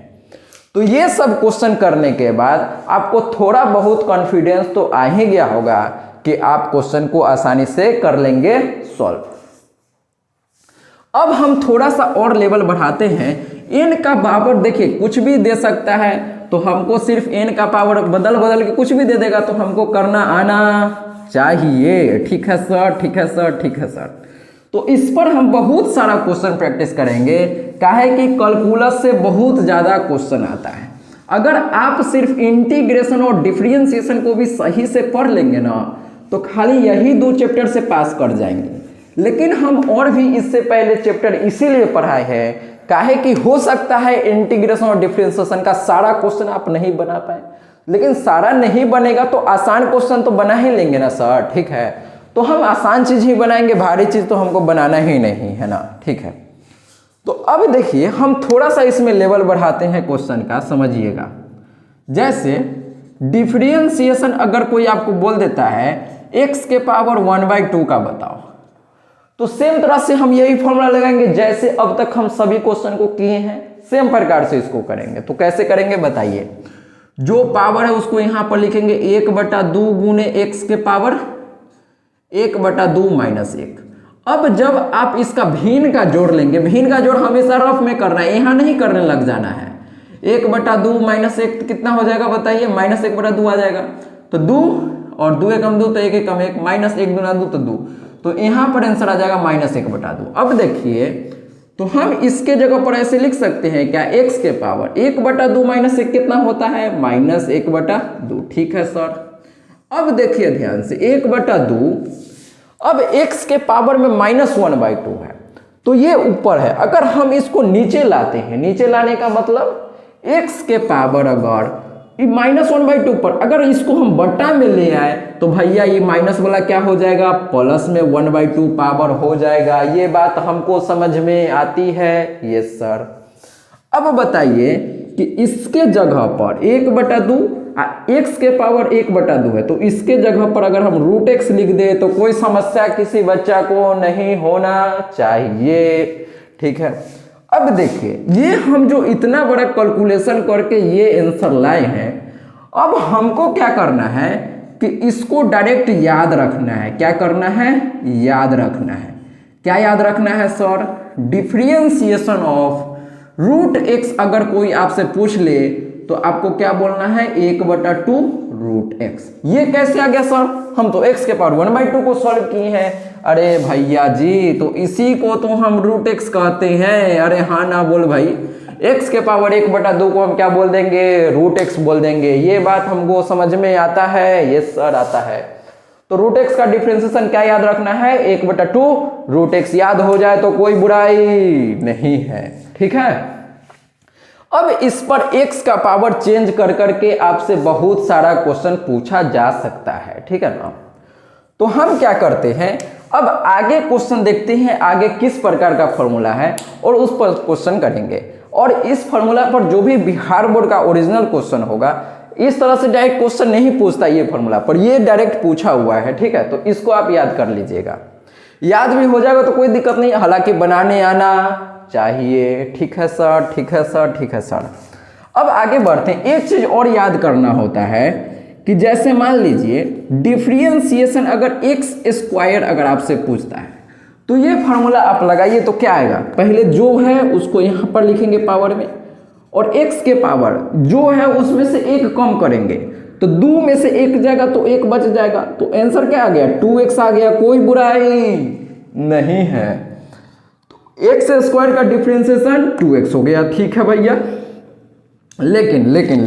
तो ये सब क्वेश्चन करने के बाद आपको थोड़ा बहुत कॉन्फिडेंस तो आ ही गया होगा कि आप क्वेश्चन को आसानी से कर लेंगे सॉल्व। अब हम थोड़ा सा और लेवल बढ़ाते हैं। n का पावर देखिए कुछ भी दे सकता है, तो हमको सिर्फ n का पावर बदल बदल के कुछ भी दे देगा तो हमको करना आना चाहिए। ठीक है सर, ठीक है सर, ठीक है सर। तो इस पर हम बहुत सारा क्वेश्चन प्रैक्टिस करेंगे, काहे कि कैलकुलस से बहुत ज़्यादा क्वेश्चन आता है। अगर आप सिर्फ इंटीग्रेशन और डिफरेंशिएशन को भी सही से पढ़ लेंगे ना तो खाली यही 2 चैप्टर से पास कर जाएंगे। लेकिन हम और भी इससे पहले चैप्टर इसीलिए पढ़ाए हैं काहे कि हो सकता है इंटीग्रेशन और डिफरेंशिएशन का सारा क्वेश्चन आप नहीं बना पाए, लेकिन सारा नहीं बनेगा तो आसान क्वेश्चन तो बना ही लेंगे ना सर। ठीक है, तो हम आसान चीज ही बनाएंगे, भारी चीज तो हमको बनाना ही नहीं है ना। ठीक है, तो अब देखिए हम थोड़ा सा इसमें लेवल बढ़ाते हैं क्वेश्चन का, समझिएगा। जैसे डिफरेंशिएशन अगर कोई आपको बोल देता है x के पावर 1/2 का बताओ, तो सेम तरह से हम यही फॉर्मूला लगाएंगे जैसे अब तक हम सभी क्वेश्चन को किए हैं, सेम प्रकार से इसको करेंगे। तो कैसे करेंगे बताइए। जो पावर है उसको यहां पर लिखेंगे 1/2 गुने x के पावर 1/2 माइनस 1। अब जब आप इसका भिन्न का जोड़ लेंगे, भिन्न का जोड़ हमेशा रफ में करना है, यहां नहीं करने लग जाना है। 1/2 माइनस 1 कितना हो जाएगा बताइए, -1/2 आ जाएगा। तो 2 और 2 एकम 2 तो 1 एकम 1, -1 दूना 2 तो 2, तो यहां पर आंसर आ जाएगा -1/2। अब देखिए तो हम इसके जगह पर ऐसे लिख सकते हैं क्या, x के पावर 1/2 माइनस 1 कितना होता है -1/2। ठीक है सर। अब देखिए ध्यान से 1/2, अब x के पावर में -1/2 है तो ये ऊपर है। अगर हम इसको नीचे लाते हैं, नीचे लाने का मतलब x के पावर अगर -1/2 पर अगर इसको हम बटा में ले आए तो भैया ये माइनस वाला क्या हो जाएगा, प्लस में 1/2 पावर हो जाएगा। ये बात हमको समझ में आती है? Yes sir. अब बताइए कि इसके जगह पर 1/2 x के पावर 1/2 है, तो इसके जगह पर अगर हम √x लिख दे तो कोई समस्या किसी बच्चा को नहीं होना चाहिए। ठीक है, अब देखिए ये हम जो इतना बड़ा कैलकुलेशन करके ये आंसर लाए हैं, अब हमको क्या करना है कि इसको डायरेक्ट याद रखना है। क्या करना है? याद रखना है। क्या याद रखना है सर? डिफरेंशिएशन ऑफ √x अगर कोई आपसे पूछ ले तो आपको क्या बोलना है, 1/2 √x। ये कैसे आ गया सर? हम तो x के पावर 1/2 को सॉल्व किए हैं। अरे भैया जी, तो इसी को तो हम √x कहते हैं। अरे हाँ ना बोल भाई, x के पावर 1/2 को हम क्या बोल देंगे, √x बोल देंगे। ये बात हमको समझ में आता है? यस सर आता है। तो √x का डिफरेंशिएशन क्या याद रखना है, 1/2 √x। याद हो जाए तो कोई बुराई नहीं है। ठीक है, अब इस पर x का पावर चेंज कर करके आपसे बहुत सारा क्वेश्चन पूछा जा सकता है। ठीक है ना, तो हम क्या करते हैं, अब आगे क्वेश्चन देखते हैं आगे किस प्रकार का फॉर्मूला है और उस पर क्वेश्चन करेंगे। और इस फॉर्मूला पर जो भी बिहार बोर्ड का ओरिजिनल क्वेश्चन होगा, इस तरह से डायरेक्ट क्वेश्चन नहीं पूछता ये फॉर्मूला पर, ये डायरेक्ट पूछा हुआ है। ठीक है, तो इसको आप याद कर लीजिएगा। याद भी हो जाएगा तो कोई दिक्कत नहीं, हालांकि बनाने आना चाहिए। ठीक है सर, ठीक है सर, ठीक है सर। अब आगे बढ़ते हैं। एक चीज और याद करना होता है कि जैसे मान लीजिए डिफरेंशिएशन अगर x² अगर आपसे पूछता है तो ये फार्मूला आप लगाइए तो क्या आएगा, पहले जो है उसको यहाँ पर लिखेंगे पावर में, और x के पावर जो है उसमें से 1 कम करेंगे तो 2 में से 1 जाएगा तो 1 बच जाएगा। तो आंसर क्या आ गया, 2x आ गया। कोई बुराई नहीं है। x² का डिफरेंशिएशन 2x हो गया। ठीक है भैया, लेकिन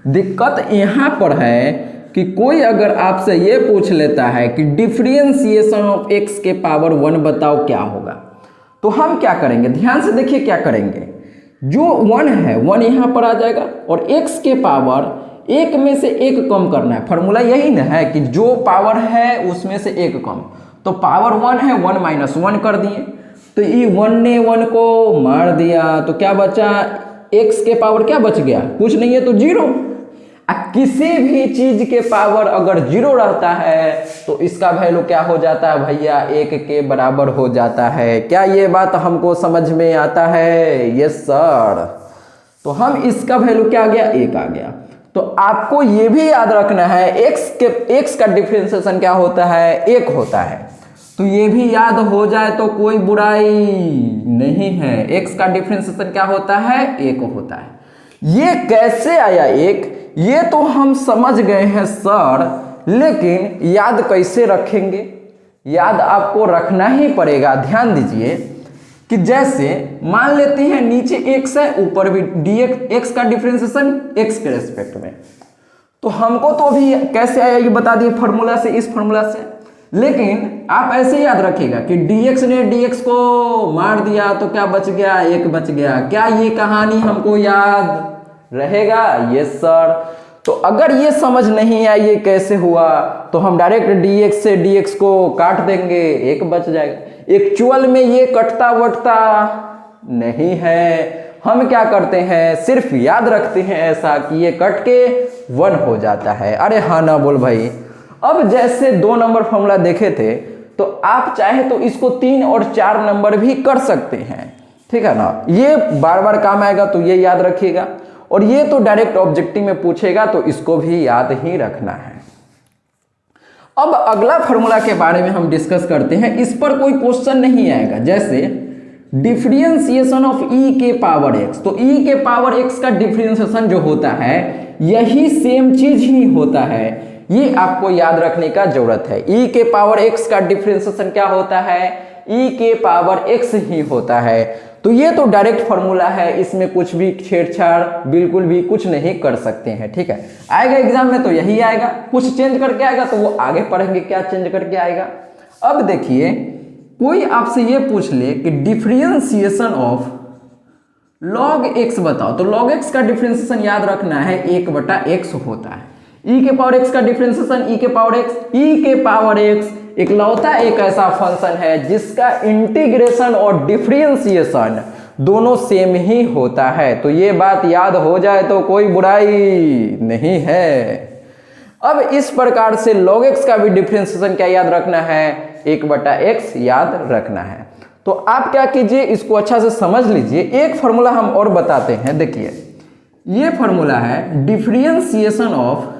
दिक्कत यहाँ पर है कि कोई अगर आपसे ये पूछ लेता है कि डिफरेंशिएशन ऑफ x के पावर 1 बताओ क्या होगा, तो हम क्या करेंगे, ध्यान से देखिए क्या करेंगे। जो 1 है 1 यहाँ पर आ जाएगा और x के पावर 1 में से 1 कम करना है। फॉर्मूला यही ना है कि जो पावर है उसमें से 1 कम, तो पावर 1 है 1 माइनस 1 कर दिए, तो ये 1 ने 1 को मार दिया, तो क्या बचा, x के पावर क्या बच गया, कुछ नहीं है तो 0। किसी भी चीज के पावर अगर 0 रहता है तो इसका वैल्यू क्या हो जाता है भैया, 1 के बराबर हो जाता है। क्या ये बात हमको समझ में आता है? Yes sir. तो हम इसका वैल्यू क्या आ गया, 1 आ गया। तो आपको ये भी याद रखना है x का डिफरेंशिएशन क्या होता है, 1 होता है। तो ये भी याद हो जाए तो कोई बुराई नहीं है। x का डिफरेंशिएशन क्या होता है, 1 होता है। ये कैसे आया 1, ये तो हम समझ गए हैं सर, लेकिन याद कैसे रखेंगे? याद आपको रखना ही पड़ेगा। ध्यान दीजिए कि जैसे मान लेते हैं नीचे x है, ऊपर भी dx का डिफरेंशिएशन x के रेस्पेक्ट में, तो हमको तो अभी कैसे आया ये बता दिए फॉर्मूला से, इस फॉर्मूला से। लेकिन आप ऐसे याद रखिएगा कि dx ने dx को मार दिया तो क्या बच गया, 1 बच गया। क्या ये कहानी हमको याद रहेगा? Yes sir. तो अगर ये समझ नहीं आया ये कैसे हुआ, तो हम डायरेक्ट dx से dx को काट देंगे, 1 बच जाएगा। एक्चुअल में ये कटता वटता नहीं है, हम क्या करते हैं, सिर्फ याद रखते हैं ऐसा कि ये कट के 1 हो जाता है। अरे हाँ ना बोल भाई। अब जैसे 2 नंबर फॉर्मूला देखे थे, तो आप चाहे तो इसको 3 और 4 नंबर भी कर सकते हैं, ठीक है ना। ये बार बार काम आएगा तो ये याद रखिएगा, और ये तो डायरेक्ट ऑब्जेक्टिव में पूछेगा तो इसको भी याद ही रखना है। अब अगला फॉर्मूला के बारे में हम डिस्कस करते हैं। इस पर कोई क्वेश्चन नहीं आएगा, जैसे डिफरेंशिएशन ऑफ e के पावर x। तो e के पावर x का डिफरेंशिएशन जो होता है यही सेम चीज ही होता है, ये आपको याद रखने का जरूरत है। e के पावर x का डिफरेंशिएशन क्या होता है, e के पावर x ही होता है। तो ये तो डायरेक्ट फॉर्मूला है, इसमें कुछ भी छेड़छाड़ बिल्कुल भी कुछ नहीं कर सकते हैं, ठीक है। आएगा एग्जाम में तो यही आएगा, कुछ चेंज करके आएगा तो वो आगे पढ़ेंगे क्या चेंज करके आएगा। अब देखिए कोई आपसे ये पूछ ले कि डिफरेंशिएशन ऑफ log x बताओ, तो log x का डिफरेंशिएशन याद रखना है 1/x होता है। e के पावर x का डिफरेंशिएशन e के पावर x, e के पावर x इकलौता एक ऐसा फंक्शन है जिसका इंटीग्रेशन और डिफरेंशिएशन दोनों सेम ही होता है। तो ये बात याद हो जाए तो कोई बुराई नहीं है। अब इस प्रकार से log x का भी डिफरेंशिएशन क्या याद रखना है, 1/x याद रखना है। तो आप क्या कीजिए, इसको अच्छा से समझ लीजिए। एक फॉर्मूला हम और बताते हैं, देखिए ये फॉर्मूला है डिफरेंशिएशन ऑफ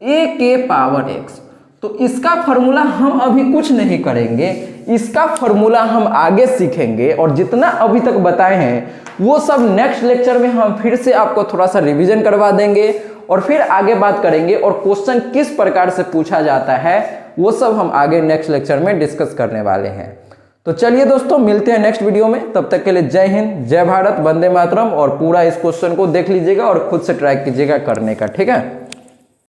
a के पावर x। तो इसका फॉर्मूला हम अभी कुछ नहीं करेंगे, इसका फॉर्मूला हम आगे सीखेंगे, और जितना अभी तक बताए हैं वो सब नेक्स्ट लेक्चर में हम फिर से आपको थोड़ा सा रिवीजन करवा देंगे और फिर आगे बात करेंगे, और क्वेश्चन किस प्रकार से पूछा जाता है वो सब हम आगे नेक्स्ट लेक्चर में डिस्कस करने वाले हैं। तो चलिए दोस्तों, मिलते हैं नेक्स्ट वीडियो में। तब तक के लिए जय हिंद, जय भारत, वंदे मातरम। और पूरा इस क्वेश्चन को देख लीजिएगा और खुद से ट्राई कीजिएगा करने का, ठीक है।